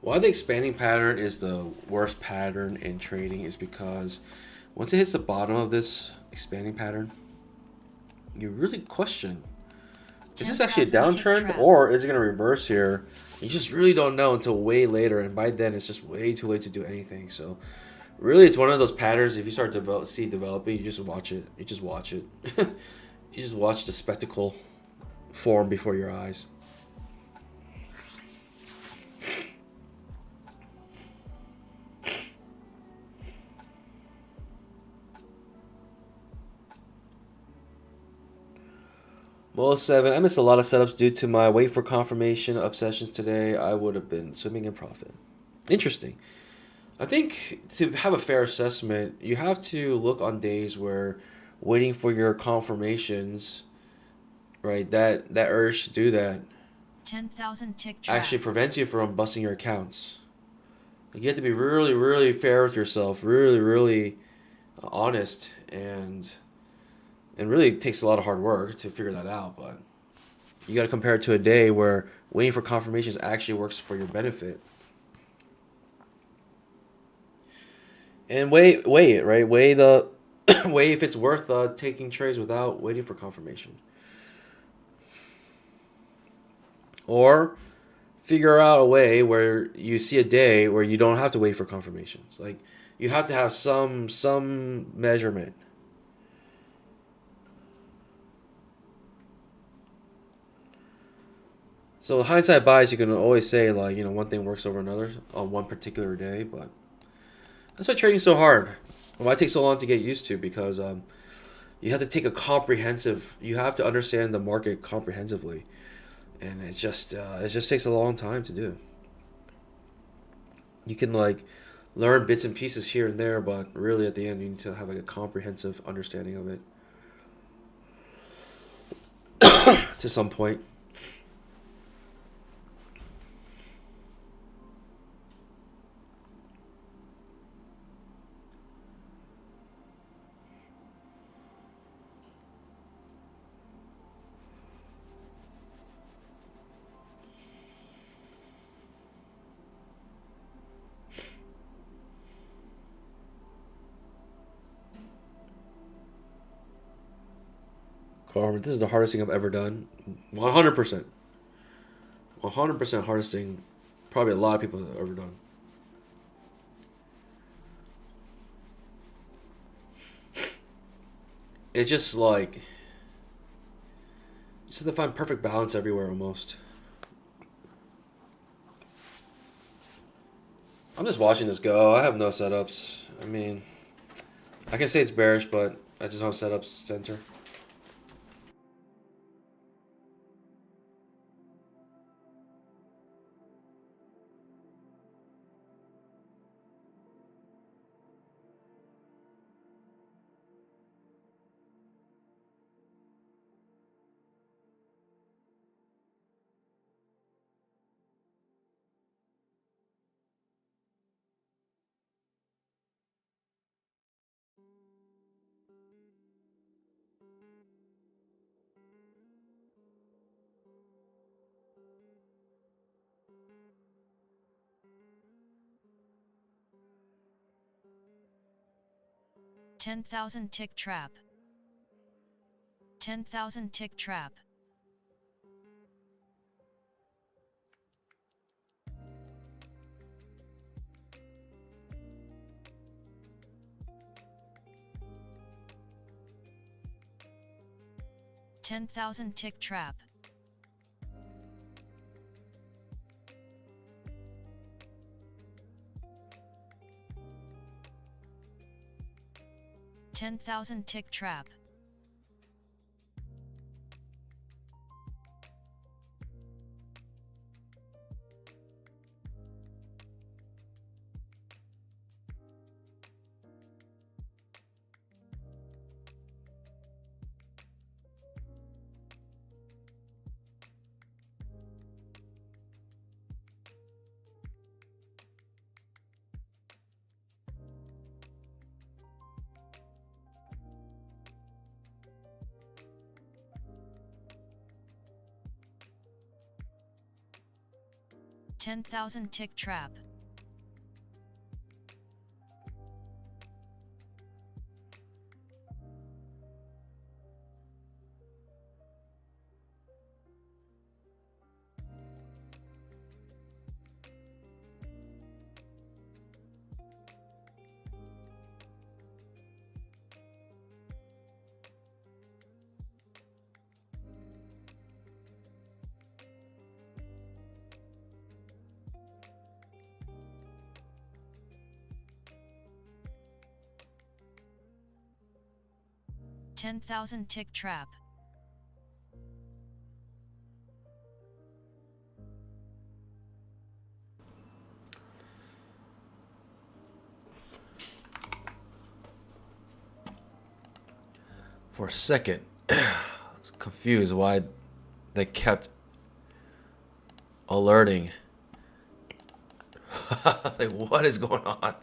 Why the expanding pattern is the worst pattern in trading is because once it hits the bottom of this expanding pattern, you really question, is this actually a downtrend or is it going to reverse here? You just really don't know until way later, and by then it's just way too late to do anything. So really it's one of those patterns, if you start developing, you just watch it. You just watch it. You just watch the spectacle form before your eyes. Well, 7. I missed a lot of setups due to my wait for confirmation obsessions today. I would have been swimming in profit. Interesting. I think to have a fair assessment, you have to look on days where waiting for your confirmations, right? That urge to do that 10,000 tick trap. actually prevents you from busting your accounts. Like, you have to be really, really fair with yourself, really, really honest, and really it takes a lot of hard work to figure that out. But you got to compare it to a day where waiting for confirmations actually works for your benefit. And weigh it, right? Weigh if it's worth taking trades without waiting for confirmation. Or figure out a way where you see a day where you don't have to wait for confirmations. Like, you have to have some measurement. So hindsight bias, you can always say, like, one thing works over another on one particular day, but that's why trading's so hard. Why it takes so long to get used to, because you have to take you have to understand the market comprehensively, and it just takes a long time to do. You can learn bits and pieces here and there, but really at the end you need to have a comprehensive understanding of it to some point. Carmen, this is the hardest thing I've ever done. 100%. 100% hardest thing probably a lot of people have ever done. it's just like, just have to find perfect balance everywhere almost. I'm just watching this go. I have no setups. I mean, I can say it's bearish, but I just don't have setups to enter. $10,000 tick trap. 10,000 tick trap. $10,000 tick trap. $10,000 tick trap. $10,000 tick trap. $10,000 tick trap. For a second, I was confused why they kept alerting. Like, what is going on?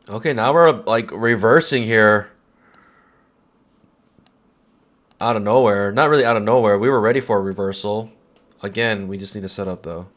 Okay, now we're like reversing here. Out of nowhere. Not really out of nowhere. We were ready for a reversal. Again, we just need to set up though.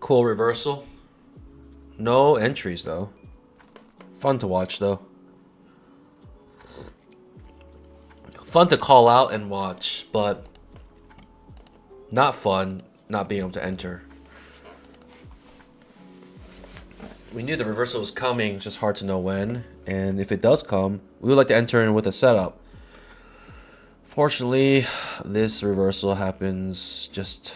Cool reversal. No entries though. Fun to watch though. Fun to call out and watch, but not fun not being able to enter. We knew the reversal was coming, just hard to know when. And if it does come, we would like to enter in with a setup. Fortunately, this reversal happens just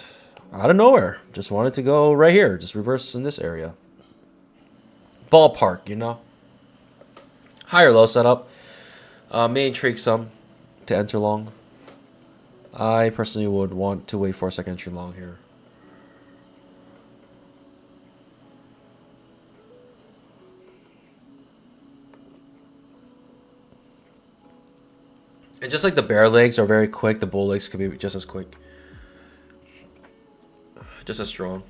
out of nowhere. Just wanted to go right here. Just reverse in this area. Ballpark, you know. High or low setup. May intrigue some to enter long. I personally would want to wait for a second entry long here. And just like the bear legs are very quick, the bull legs could be just as quick. Just as strong.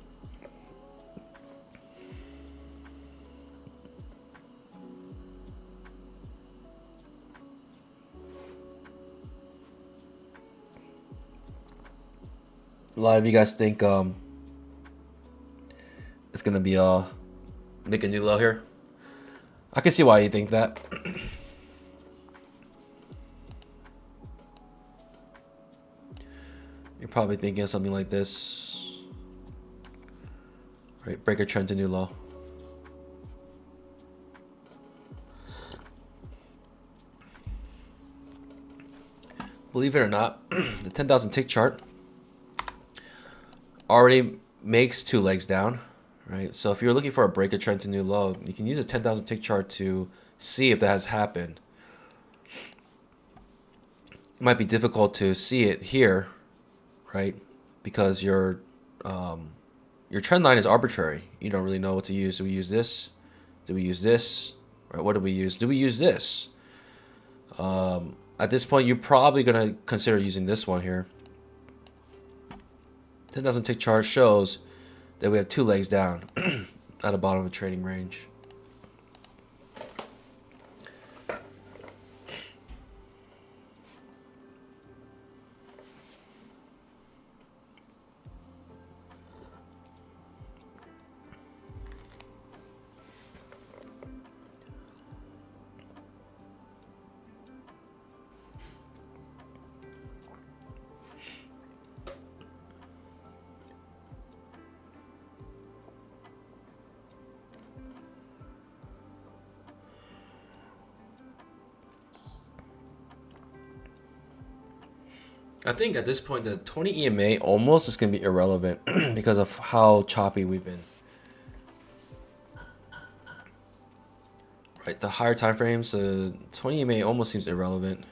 A lot of you guys think it's gonna be make a new low here. I can see why you think that. You're probably thinking of something like this. Right, break a trend to new low. Believe it or not, the 10,000 tick chart already makes 2 legs down, right? So if you're looking for a break a trend to new low, you can use a 10,000 tick chart to see if that has happened. It might be difficult to see it here, right? Because your trend line is arbitrary. You don't really know what to use. Do we use this? Do we use this? Right? What do we use? Do we use this? At this point, you're probably going to consider using this one here. 10,000 tick chart shows that we have 2 legs down at the bottom of the trading range. I think at this point, the 20 EMA almost is going to be irrelevant because of how choppy we've been. Right, the higher time frames, the 20 EMA almost seems irrelevant.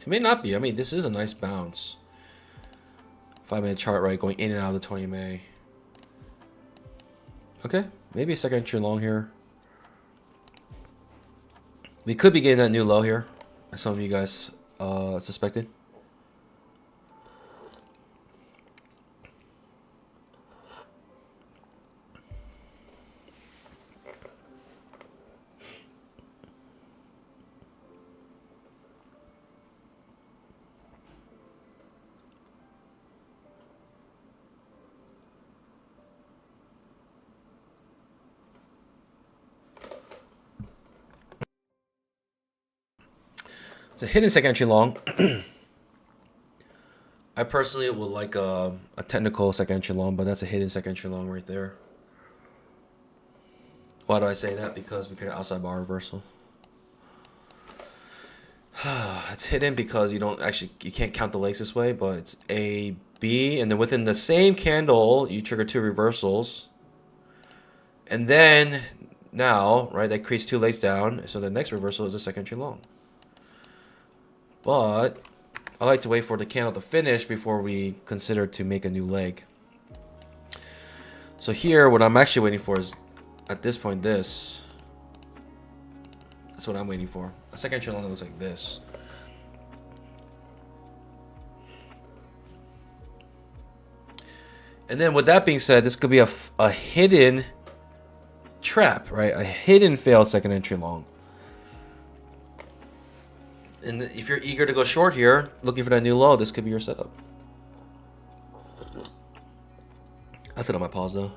It may not be. I mean, this is a nice bounce. 5-minute chart, right, going in and out of the 20 EMA. Okay, maybe a second entry long here. We could be getting that new low here, as some of you guys suspected. It's a hidden second entry long. I personally would like a technical second entry long, but that's a hidden second entry long right there. Why do I say that? Because we get an outside bar reversal. It's hidden because you can't count the legs this way, but it's A, B, and then within the same candle, you trigger 2 reversals. And then now, right, that creates 2 legs down, so the next reversal is a second entry long. But I like to wait for the candle to finish before we consider to make a new leg. So here, what I'm actually waiting for is, at this point, this. That's what I'm waiting for. A second entry long that looks like this. And then with that being said, this could be a hidden trap, right? A hidden failed second entry long. And if you're eager to go short here, looking for that new low, this could be your setup. I set up my pause though.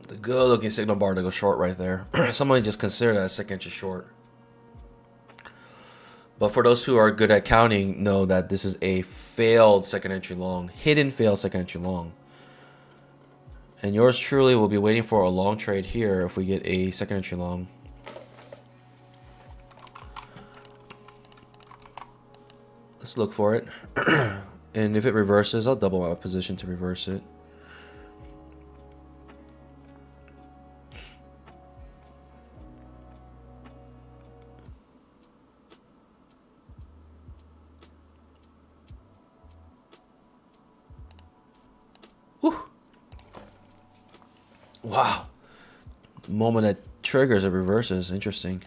The good looking signal bar to go short right there. Somebody just consider that a second entry short. But for those who are good at counting, know that this is a failed second entry long, hidden failed second entry long. And yours truly will be waiting for a long trade here if we get a second entry long. Let's look for it. And if it reverses, I'll double my position to reverse it. Wow. The moment that triggers, it reverses. Interesting.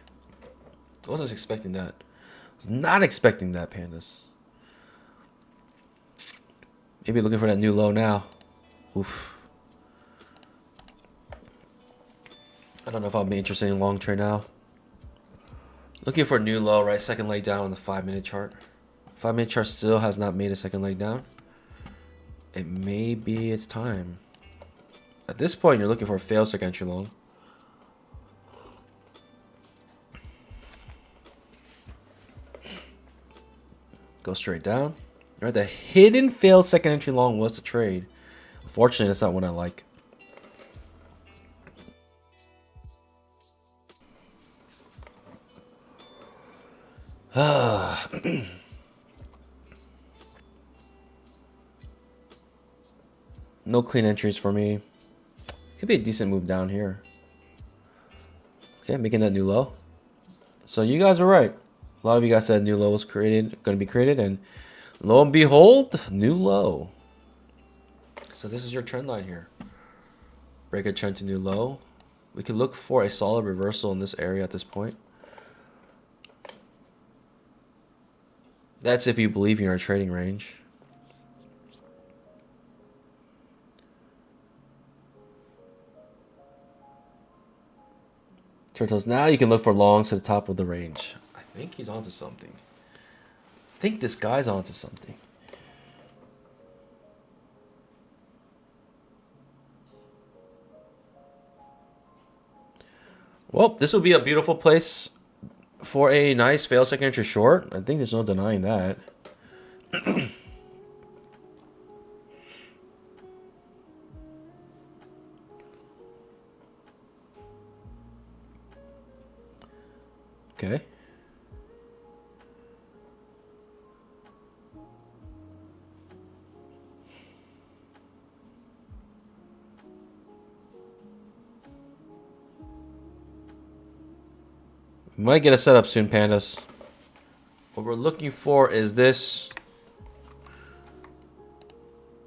I wasn't expecting that. I was not expecting that, pandas. Maybe looking for that new low now. Oof. I don't know if I'll be interested in long trade now. Looking for a new low, right? Second leg down on the 5-minute chart. 5-minute chart still has not made a second leg down. It may be its time. At this point, you're looking for a failed second entry long. Go straight down. All right, the hidden failed second entry long was the trade. Unfortunately, that's not what I like. No clean entries for me. Could be a decent move down here. Okay, making that new low. So you guys were right. A lot of you guys said new low was going to be created, and lo and behold, new low. So this is your trend line here. Break a trend to new low. We could look for a solid reversal in this area at this point. That's if you believe in your trading range. Turtles. Now you can look for longs to the top of the range. I think he's onto something. I think this guy's onto something. Well, this would be a beautiful place for a nice fail second entry short. I think there's no denying that. Okay. We might get a setup soon, pandas. What we're looking for is this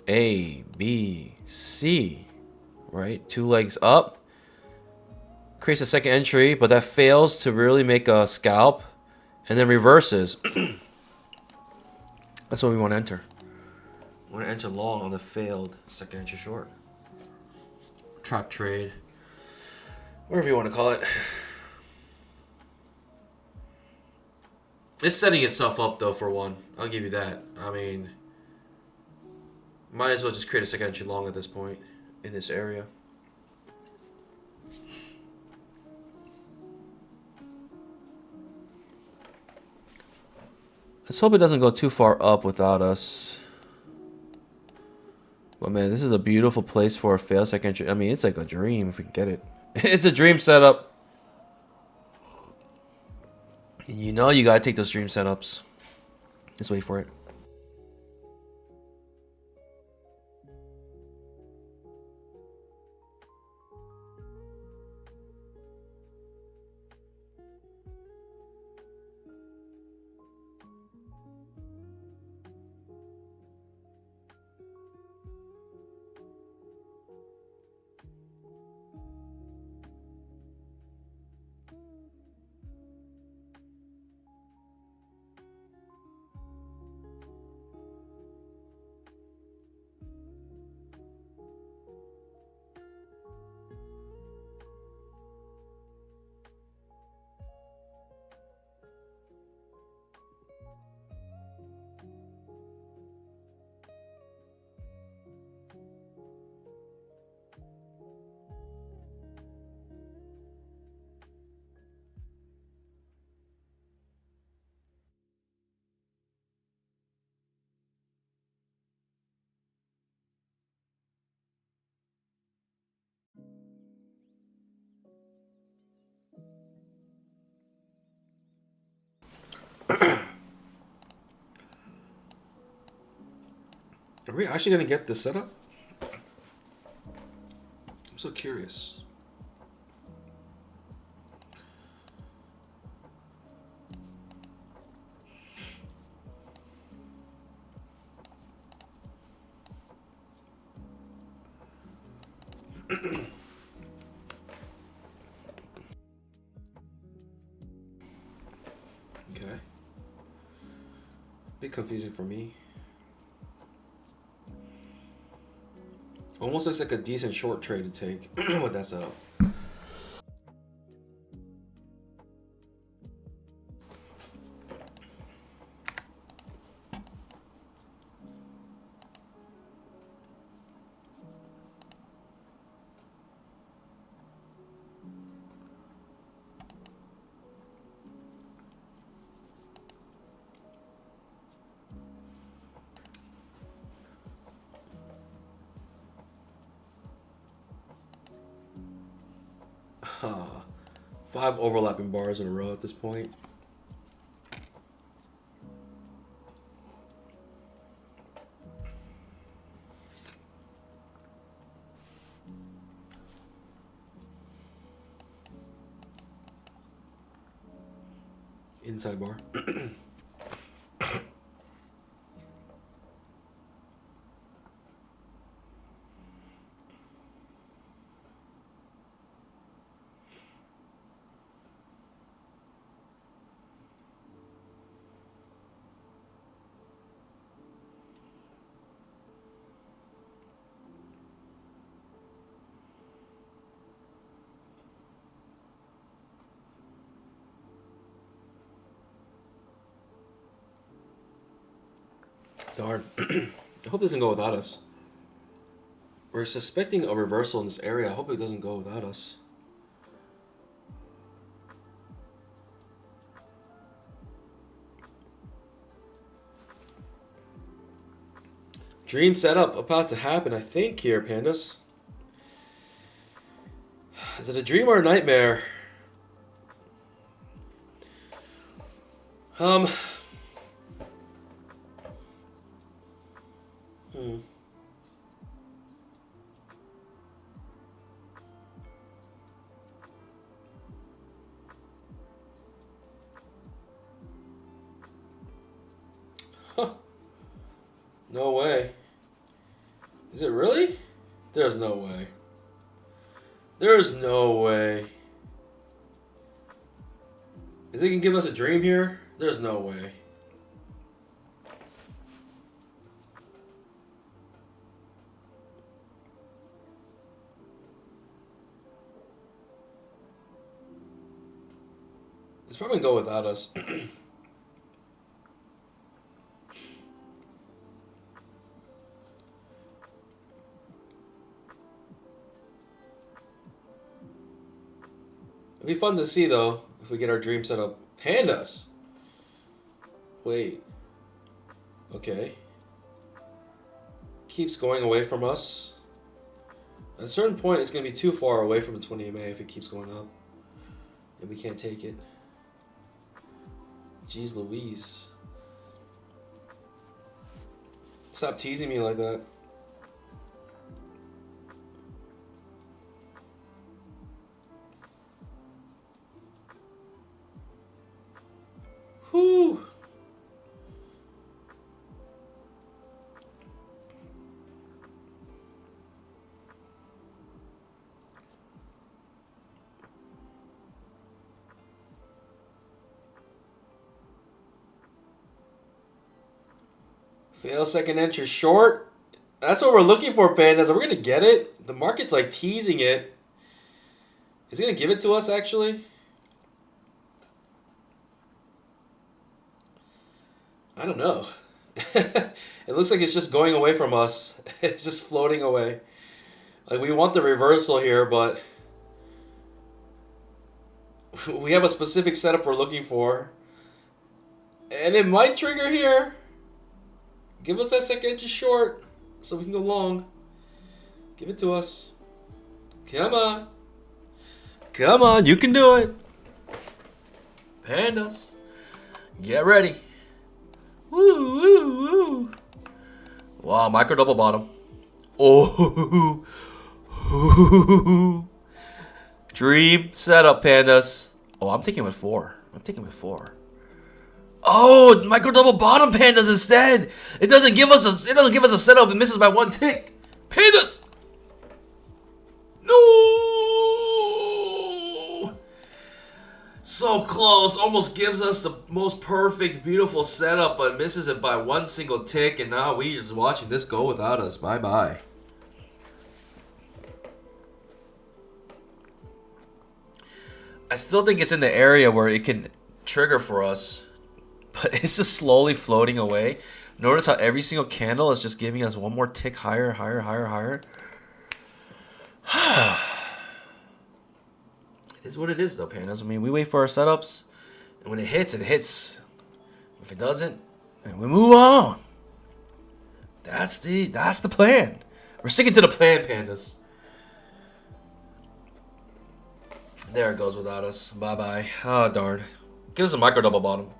A, B, C, right? 2 legs up. Creates a second entry, but that fails to really make a scalp, and then reverses. That's what we want to enter. We want to enter long on the failed second entry short. Trap trade. Whatever you want to call it. It's setting itself up, though, for one. I'll give you that. I mean, might as well just create a second entry long at this point in this area. Let's hope it doesn't go too far up without us. But man, this is a beautiful place for a fail second entry. I mean, it's like a dream if we can get it. It's a dream setup. And you know you gotta take those dream setups. Just wait for it. Are we actually gonna get this setup? I'm so curious. Okay. Bit confusing for me. Almost looks like a decent short trade to take with that setup. Five overlapping bars in a row at this point. Inside bar. Darn. I hope it doesn't go without us. We're suspecting a reversal in this area. I hope it doesn't go without us. Dream setup about to happen, I think, here, pandas. Is it a dream or a nightmare? No way. Is it really? There's no way. There's no way. Is it gonna give us a dream here? There's no way. It's probably gonna go without us. It'd be fun to see, though, if we get our dream set up. Pandas! Wait. Okay. Keeps going away from us. At a certain point, it's going to be too far away from the 20 MA if it keeps going up. And we can't take it. Jeez Louise. Stop teasing me like that. Whew. Fail second entry short. That's what we're looking for, pandas. Are we gonna get it? The market's like teasing it. Is it gonna give it to us actually? I don't know. It looks like it's just going away from us. It's just floating away. Like, we want the reversal here, but we have a specific setup we're looking for. And it might trigger here. Give us that second entry short so we can go long. Give it to us. Come on. Come on, you can do it. Pandas. Get ready. Woo, woo, woo. Wow, micro double bottom. Oh. Dream setup, pandas. Oh, I'm taking with 4. I'm taking with 4. Oh, micro double bottom, pandas instead. It doesn't give us a setup. It misses by 1 tick. Pandas. No. So close. Almost gives us the most perfect, beautiful setup, but misses it by 1 single tick. And now we're just watching this go without us. Bye bye. I still think it's in the area where it can trigger for us, but it's just slowly floating away. Notice how every single candle is just giving us one more tick higher, higher, higher, higher. It is what it is, though, pandas. I mean, we wait for our setups, and when it hits, it hits. If it doesn't, then we move on. That's the plan. We're sticking to the plan, pandas. There it goes without us. Bye bye. Oh darn. Give us a micro double bottom.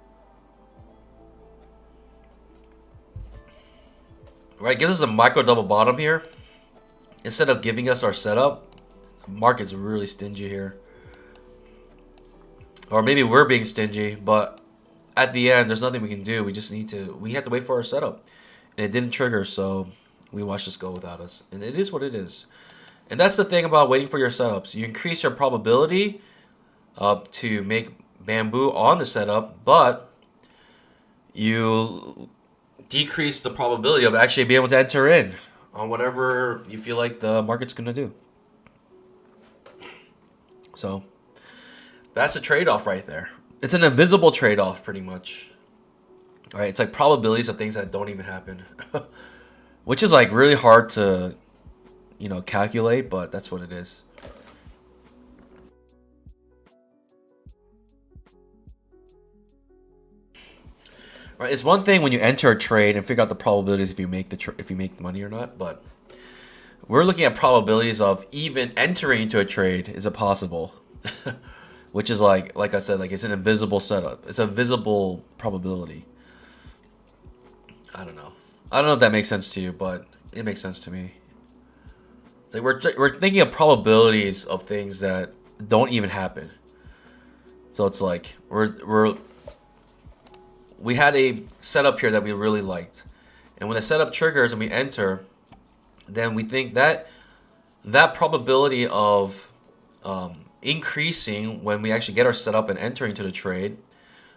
Right, give us a micro double bottom here. Instead of giving us our setup, the market's really stingy here. Or maybe we're being stingy, but at the end, there's nothing we can do. We have to wait for our setup. And it didn't trigger, so we watched this go without us. And it is what it is. And that's the thing about waiting for your setups. You increase your probability to make bamboo on the setup, but you decrease the probability of actually being able to enter in on whatever you feel like the market's going to do. So that's a trade-off right there. It's an invisible trade-off pretty much. All right, it's like probabilities of things that don't even happen. Which is like really hard to, calculate, but that's what it is. Right, it's one thing when you enter a trade and figure out the probabilities if you make the money or not, but we're looking at probabilities of even entering into a trade. Is it possible? Which is like I said, like it's an invisible setup. It's a visible probability. I don't know if that makes sense to you, but it makes sense to me. It's like we're thinking of probabilities of things that don't even happen. So it's like we had a setup here that we really liked, and when the setup triggers and we enter, then we think that probability of increasing when we actually get our setup and entering into the trade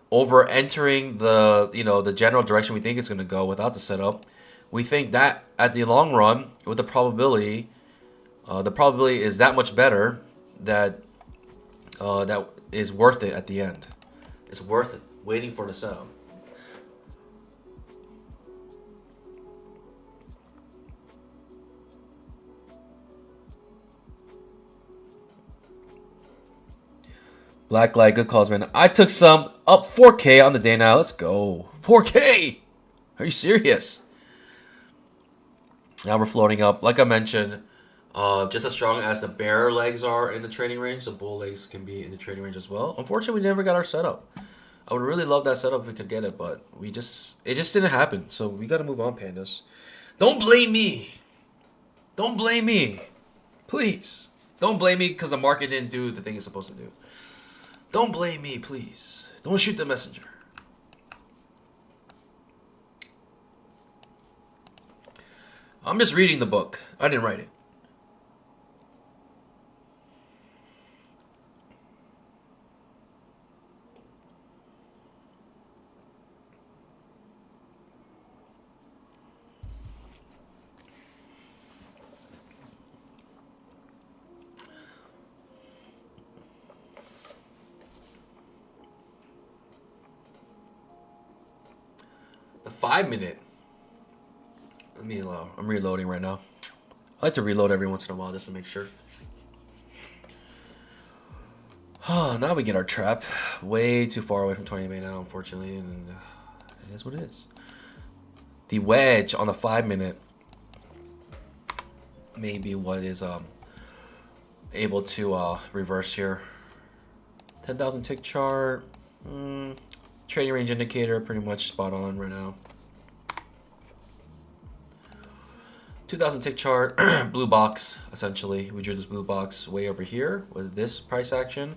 over entering the general direction we think it's going to go without the setup, we think that at the long run with the probability is that much better that is worth it at the end. It's worth it waiting for the setup. Black light, good calls, man. I took some up 4K on the day now. Let's go. 4K! Are you serious? Now we're floating up. Like I mentioned, just as strong as the bear legs are in the trading range, the bull legs can be in the trading range as well. Unfortunately, we never got our setup. I would really love that setup if we could get it, but it just didn't happen. So we got to move on, pandas. Don't blame me. Don't blame me. Please. Don't blame me because the market didn't do the thing it's supposed to do. Don't blame me, please. Don't shoot the messenger. I'm just reading the book. I didn't write it. The 5-minute. I'm reloading right now. I like to reload every once in a while just to make sure. Oh, now we get our trap. Way too far away from 20 MA now, unfortunately, and it is what it is. The wedge on the 5-minute may be what is able to reverse here. 10,000 tick chart. Trading range indicator pretty much spot on right now. 2,000 tick chart, blue box, essentially. We drew this blue box way over here with this price action,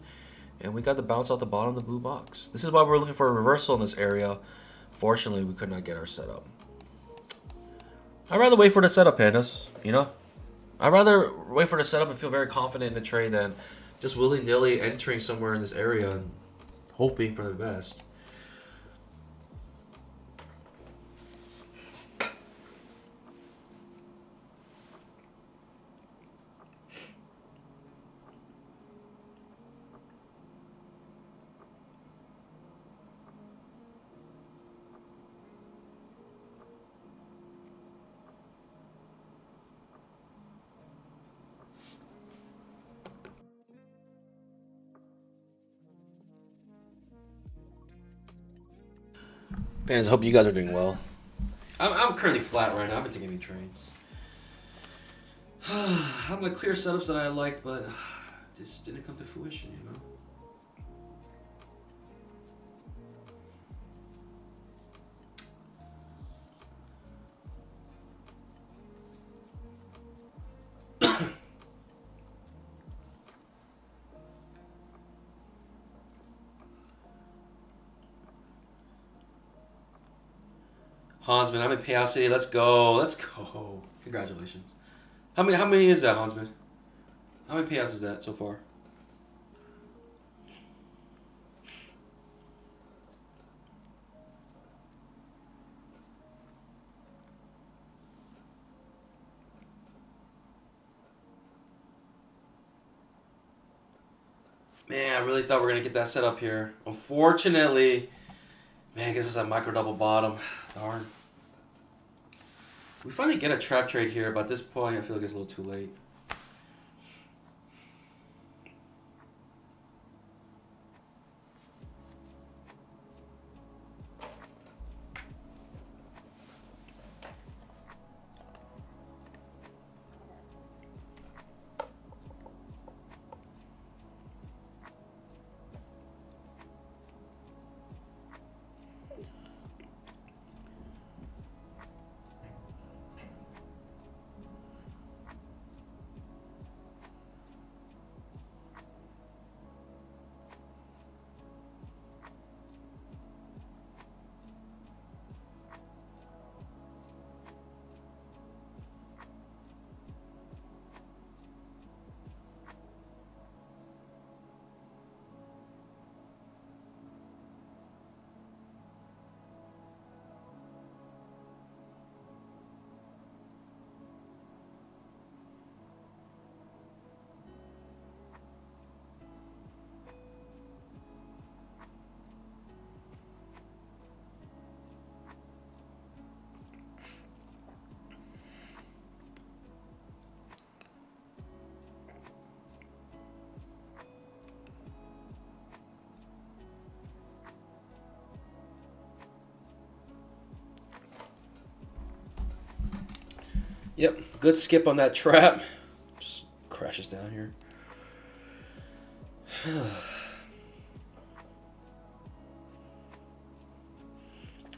and we got the bounce off the bottom of the blue box. This is why we're looking for a reversal in this area. Fortunately, we could not get our setup. I'd rather wait for the setup, pandas, I'd rather wait for the setup and feel very confident in the trade than just willy-nilly entering somewhere in this area and hoping for the best. Fans, I hope you guys are doing well. I'm currently flat right now. I haven't taken any trades. I have my clear setups that I liked, but this didn't come to fruition, you know? Hansman, I'm in Payout City. Let's go. Let's go. Congratulations. How many is that, Hansman? How many payouts is that so far? Man, I really thought we were going to get that set up here. Unfortunately, man, I guess it's a micro double bottom. Darn. We finally get a trap trade here, but at this point, I feel like it's a little too late. Yep, good skip on that trap. Just crashes down here.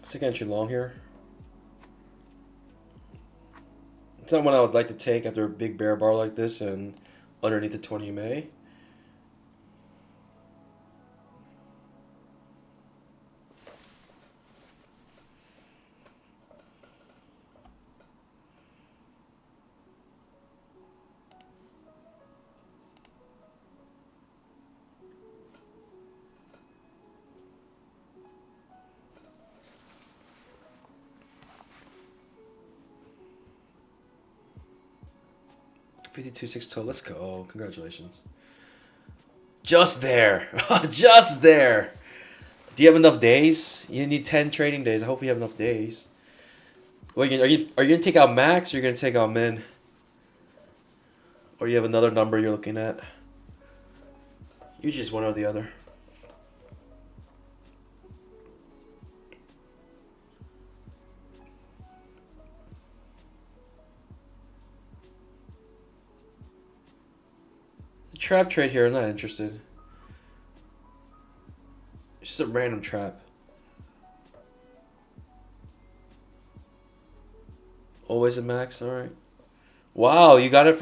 Second entry long here. It's not one I would like to take after a big bear bar like this and underneath the 20 MA. $52.6. Let's go. Congratulations. Just there. Just there. Do you have enough days? You need 10 trading days. I hope you have enough days. Wait, are you going to take out max or you're going to take out min? Or you have another number you're looking at? Usually just one or the other. Trap trade here, I'm not interested. It's just a random trap. Always a max, alright. Wow, you got it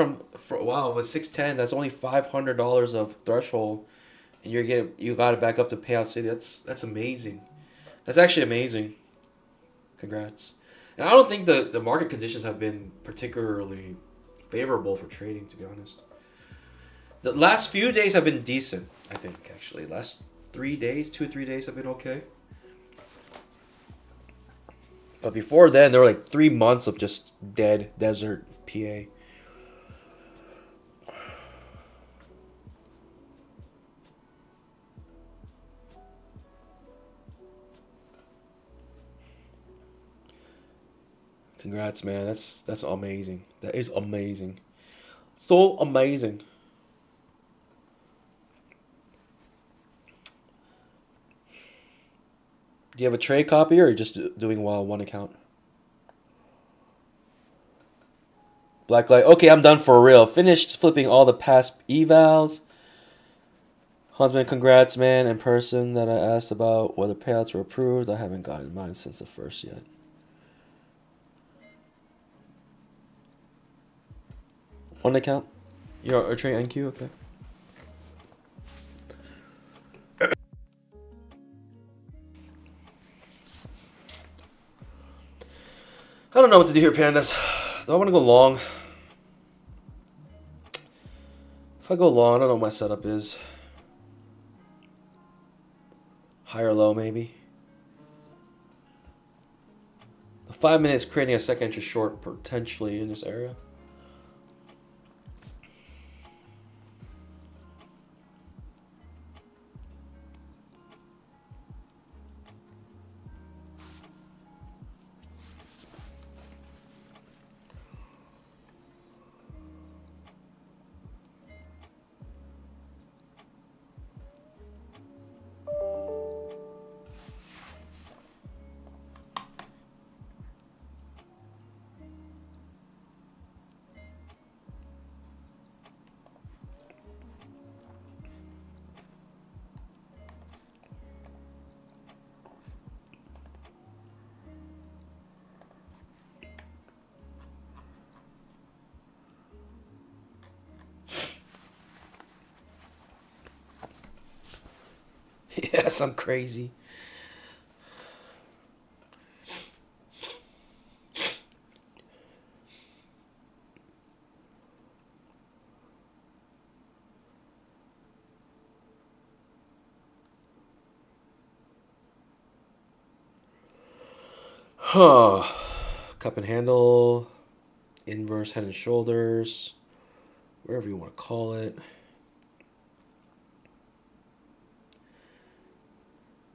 wow, with 610, that's only $500 of threshold. And you got it back up to Payout City. That's amazing. That's actually amazing. Congrats. And I don't think the market conditions have been particularly favorable for trading, to be honest. The last few days have been decent, I think, actually. Last 3 days, 2 or 3 days have been okay. But before then, there were like 3 months of just dead desert PA. Congrats, man. That's amazing. That is amazing. So amazing. Do you have a trade copy or are you just doing one account? Black light. Okay, I'm done for real. Finished flipping all the past evals. Husband, congrats, man. In person that I asked about whether payouts were approved. I haven't gotten mine since the first yet. One account? You're trading NQ? Okay. I don't know what to do here, pandas. Do I want to go long? If I go long, I don't know what my setup is. High or low, maybe. The 5 minutes creating a second entry short potentially in this area. Yes, I'm crazy. Huh. Cup and handle. Inverse head and shoulders. Whatever you want to call it.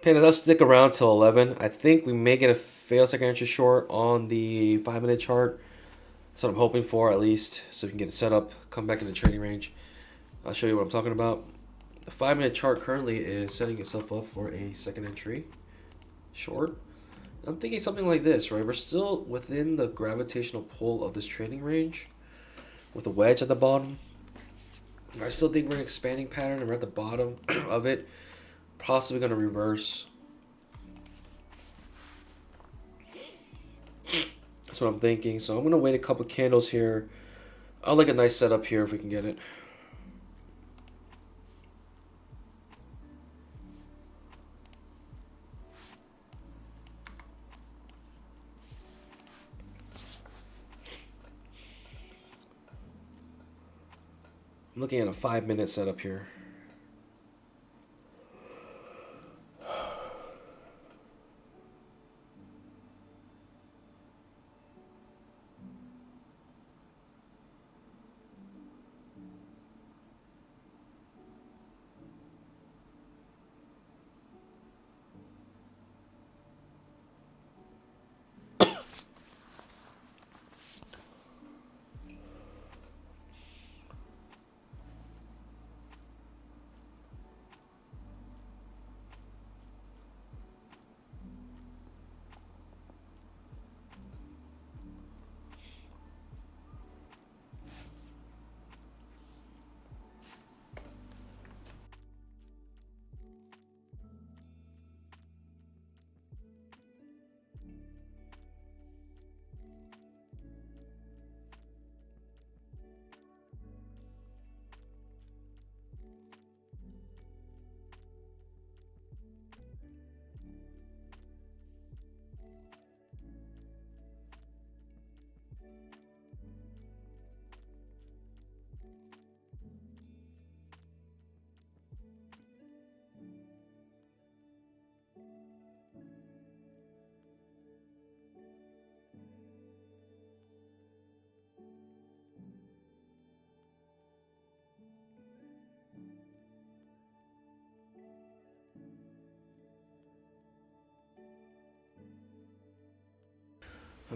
Pandas, I'll stick around till 11. I think we may get a fail second entry short on the 5 minute chart. That's what I'm hoping for, at least, so we can get it set up, come back in the trading range. I'll show you what I'm talking about. The 5 minute chart currently is setting itself up for a second entry short. I'm thinking something like this, right? We're still within the gravitational pull of this trading range with a wedge at the bottom. I still think we're in an expanding pattern and we're at the bottom of it. Possibly going to reverse. That's what I'm thinking. So I'm going to wait a couple candles here. I'll like a nice setup here if we can get it. I'm looking at a 5 minute setup here.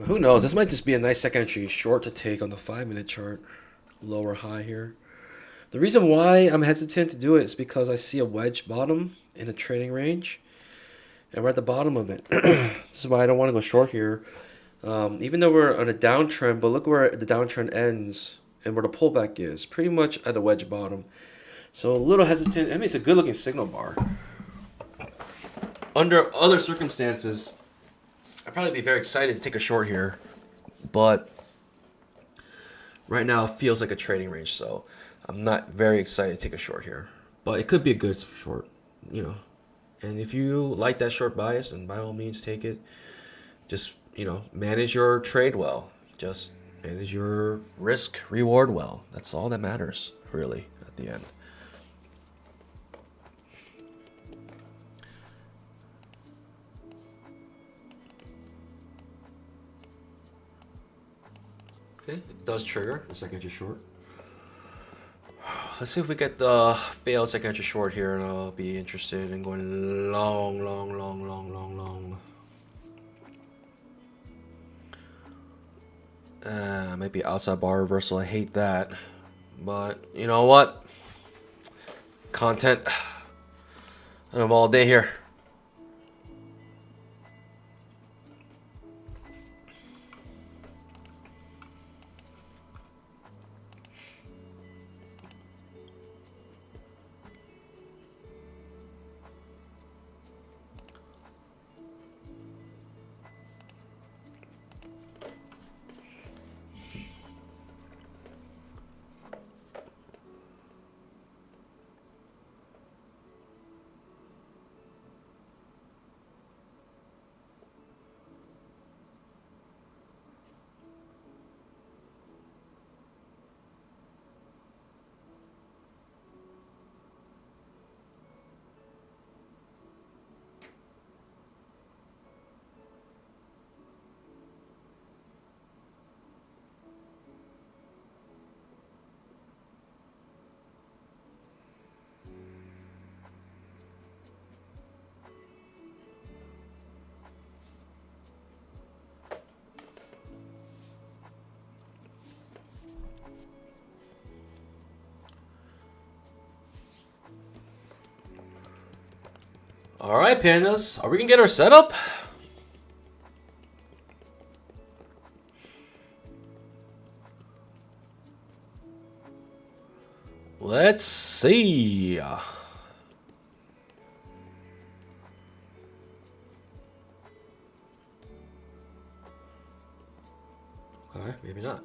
Who knows? This might just be a nice second entry short to take on the 5 minute chart. Lower high here. The reason why I'm hesitant to do it is because I see a wedge bottom in the trading range. and we're at the bottom of it. This is why I don't want to go short here. Even though we're on a downtrend, but look where the downtrend ends and where the pullback is. Pretty much at the wedge bottom. So a little hesitant. I mean, it's a good looking signal bar. Under other circumstances, I'd probably be very excited to take a short here. But right now it feels like a trading range, so I'm not very excited to take a short here. But it could be a good short, you know. And if you like that short bias, then by all means take it. Just, you know, manage your trade well. Just manage your risk reward well. That's all that matters, really, at the end. Okay, it does trigger the second you're short. Let's see if we get the failed second entry short here, and I'll be interested in going long, long, long, long, long, long. Might be outside bar reversal. I hate that, but you know what? Content. I'm all day here. All right, pandas. Are we gonna get our setup? Let's see. Okay, maybe not.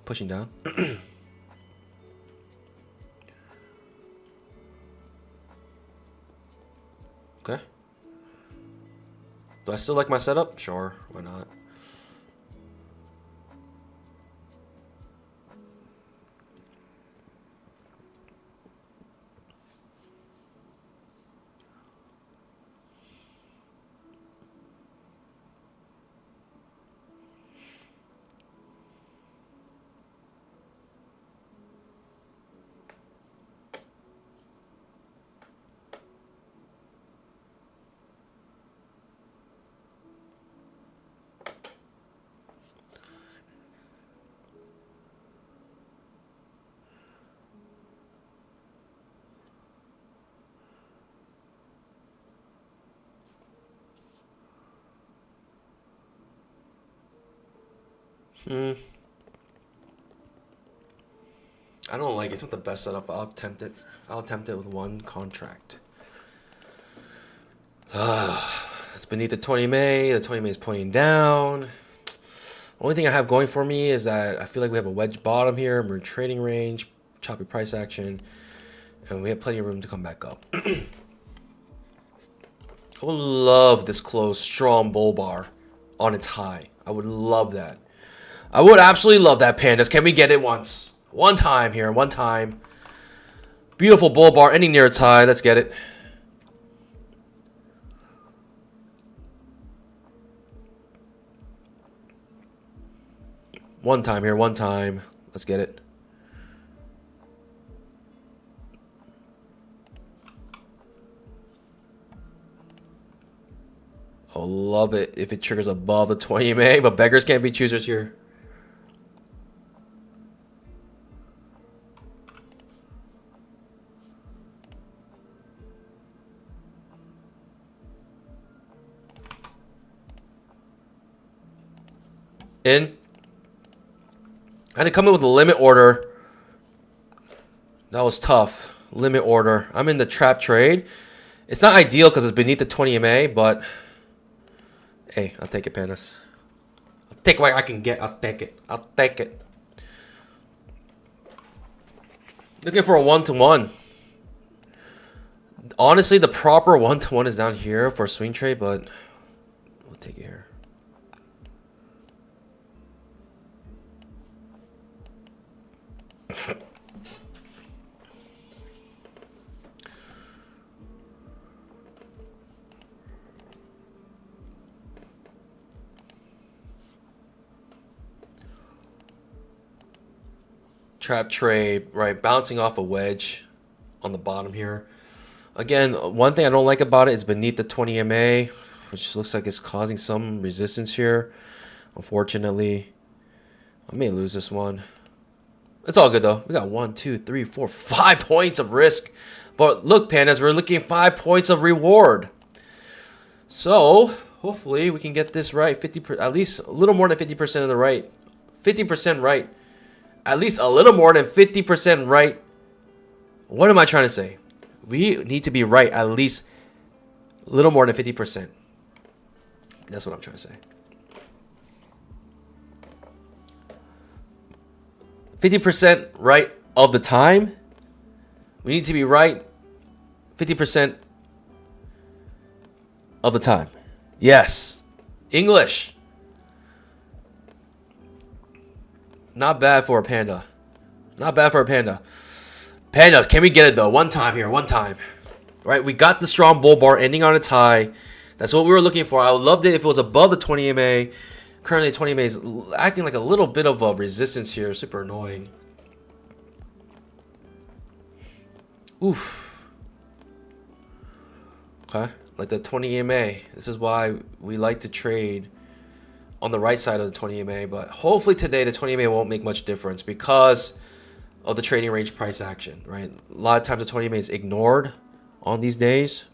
Pushing down. Okay. Do I still like my setup? Sure, why not? I don't like it. It's not the best setup. I'll attempt it. I'll attempt it with one contract. It's beneath the 20 May. The 20 May is pointing down. Only thing I have going for me is that I feel like we have a wedge bottom here. We're in trading range, choppy price action, and we have plenty of room to come back up. I would love this closed strong bull bar on its high. I would love that. I would absolutely love that, pandas. Can we get it once? One time here, one time. Beautiful bull bar ending near its high. Let's get it. One time here, one time. Let's get it. I'll love it if it triggers above the 20 MA, but beggars can't be choosers here. in. I had to come in with a limit order. That was tough. Limit order. I'm in the trap trade. It's not ideal because it's beneath the 20 MA, but hey, I'll take it, Panis. I'll take what I can get. I'll take it. I'll take it. Looking for a 1-to-1. Honestly, the proper 1-to-1 is down here for a swing trade, but we'll take it here. Trap trade, right? Bouncing off a wedge on the bottom here. Again, one thing I don't like about it is beneath the 20 MA, which looks like it's causing some resistance here. Unfortunately, I may lose this one. It's all good though. We got 1, 2, 3, 4, 5 points of risk. But look, pandas, we're looking at 5 points of reward. So hopefully we can get this right. 50%, at least a little more than 50% of the right. 50% right. At least a little more than 50% right. What am I trying to say? We need to be right at least a little more than 50%. That's what I'm trying to say. 50% right of the time. We need to be right 50% of the time. Yes. English. Not bad for a panda. Not bad for a panda. Pandas, can we get it though? One time here, one time. Right, we got the strong bull bar ending on its high. That's what we were looking for. I would love it if it was above the 20 MA. Currently, 20 MA is acting like a little bit of a resistance here. Super annoying. Oof. Okay, like the 20 MA. This is why we like to trade on the right side of the 20 MA. But hopefully today, the 20 MA won't make much difference because of the trading range price action, right? A lot of times the 20 MA is ignored on these days.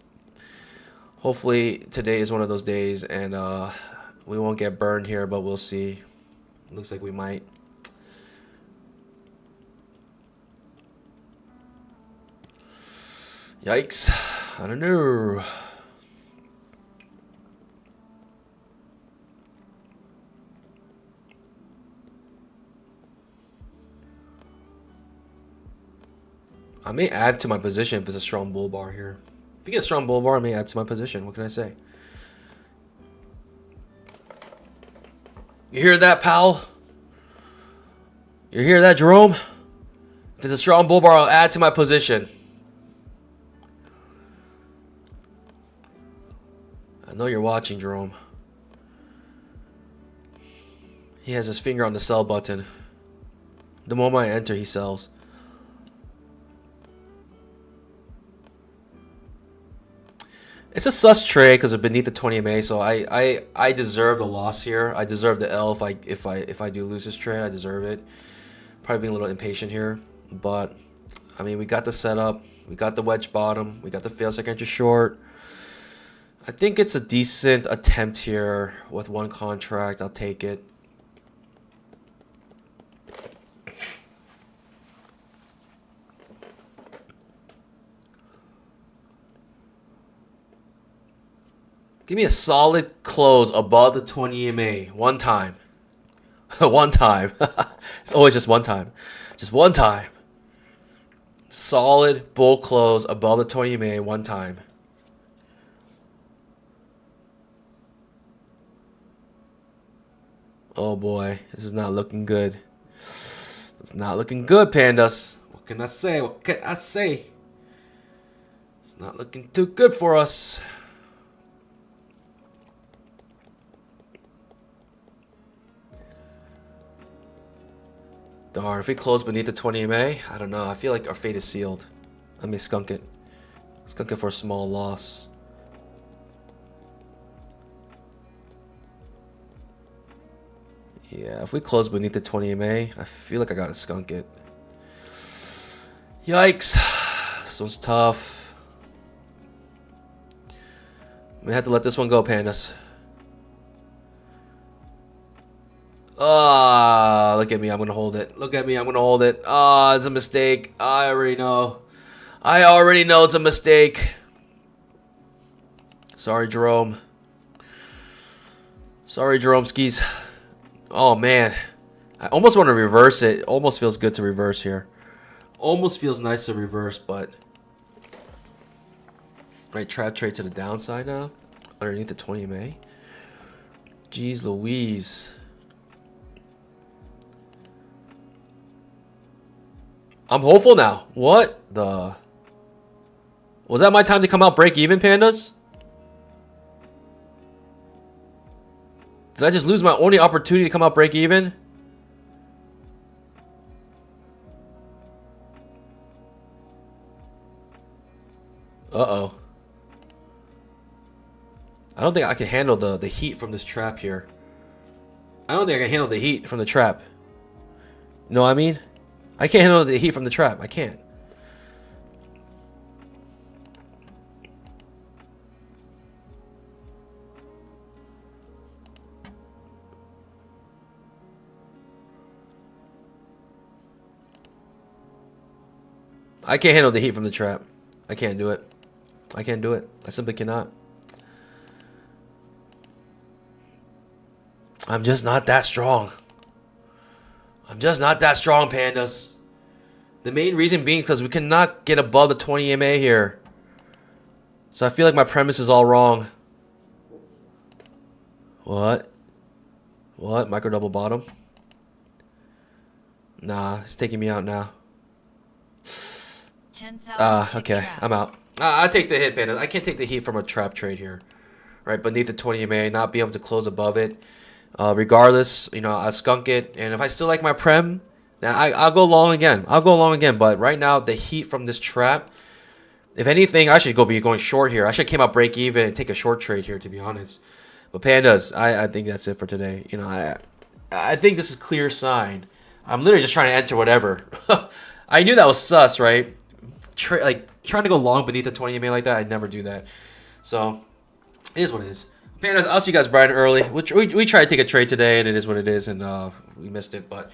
Hopefully today is one of those days and we won't get burned here, but we'll see. Looks like we might. Yikes. I don't know. I may add to my position if it's a strong bull bar here. If you get a strong bull bar, I may add to my position. What can I say? You hear that, pal? You hear that, Jerome? If it's a strong bull bar, I'll add to my position. I know you're watching, Jerome. He has his finger on the sell button. The moment I enter, he sells. It's a sus trade because of beneath the 20 MA, so I deserve the loss here. I deserve the L if I do lose this trade. I deserve it. Probably being a little impatient here, but I mean we got the setup, we got the wedge bottom, we got the fail second entry short. I think it's a decent attempt here with one contract. I'll take it. Give me a solid close above the 20 MA. One time. One time. It's always just one time. Just one time. Solid bull close above the 20 MA. One time. Oh boy. This is not looking good. It's not looking good, pandas. What can I say? What can I say? It's not looking too good for us. Darn, if we close beneath the 20 MA, I don't know. I feel like our fate is sealed. I may skunk it. Skunk it for a small loss. Yeah, if we close beneath the 20 MA, I feel like I gotta skunk it. Yikes. This one's tough. We had to let this one go, pandas. Look at me. I'm going to hold it. Look at me. I'm going to hold it. It's a mistake. I already know. I already know it's a mistake. Sorry, Jerome. Sorry, Jerome skis. Oh, man. I almost want to reverse it. Almost feels good to reverse here. Almost feels nice to reverse, but... Right, trap trade to the downside now. Underneath the 20 MA. Jeez Louise. I'm hopeful now. What the... Was that my time to come out break even, pandas? Did I just lose my only opportunity to come out break even? Uh-oh. I don't think I can handle the heat from this trap here. I don't think I can handle the heat from the trap. You know what I mean? I can't handle the heat from the trap. I can't. I can't handle the heat from the trap. I can't do it. I can't do it. I simply cannot. I'm just not that strong. I'm just not that strong, pandas. The main reason being because we cannot get above the 20 MA here. So I feel like my premise is all wrong. What? What? Micro double bottom? Nah, it's taking me out now. Okay, I'm out. I take the hit, pandas. I can't take the heat from a trap trade here. Right, beneath the 20 MA, not be able to close above it. Regardless, you know, I skunk it, and if I still like my prem, then I'll go long again. I'll go long again, but right now, the heat from this trap, if anything, I should be going short here. I should came out break even and take a short trade here, to be honest. But pandas, I think that's it for today. You know, I think this is a clear sign. I'm literally just trying to enter whatever. I knew that was sus, right? Like, trying to go long beneath the 20 MA like that, I'd never do that. So, it is what it is. Pandas, I'll see you guys bright and early. We tried to take a trade today, and it is what it is, and we missed it. But,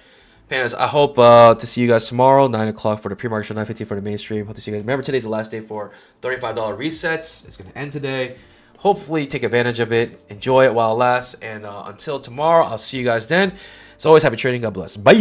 pandas, I hope to see you guys tomorrow, 9 o'clock for the pre-market show, 9:15 for the mainstream. Hope to see you guys. Remember, today's the last day for $35 resets. It's going to end today. Hopefully, take advantage of it. Enjoy it while it lasts. And until tomorrow, I'll see you guys then. As always, happy trading. God bless. Bye.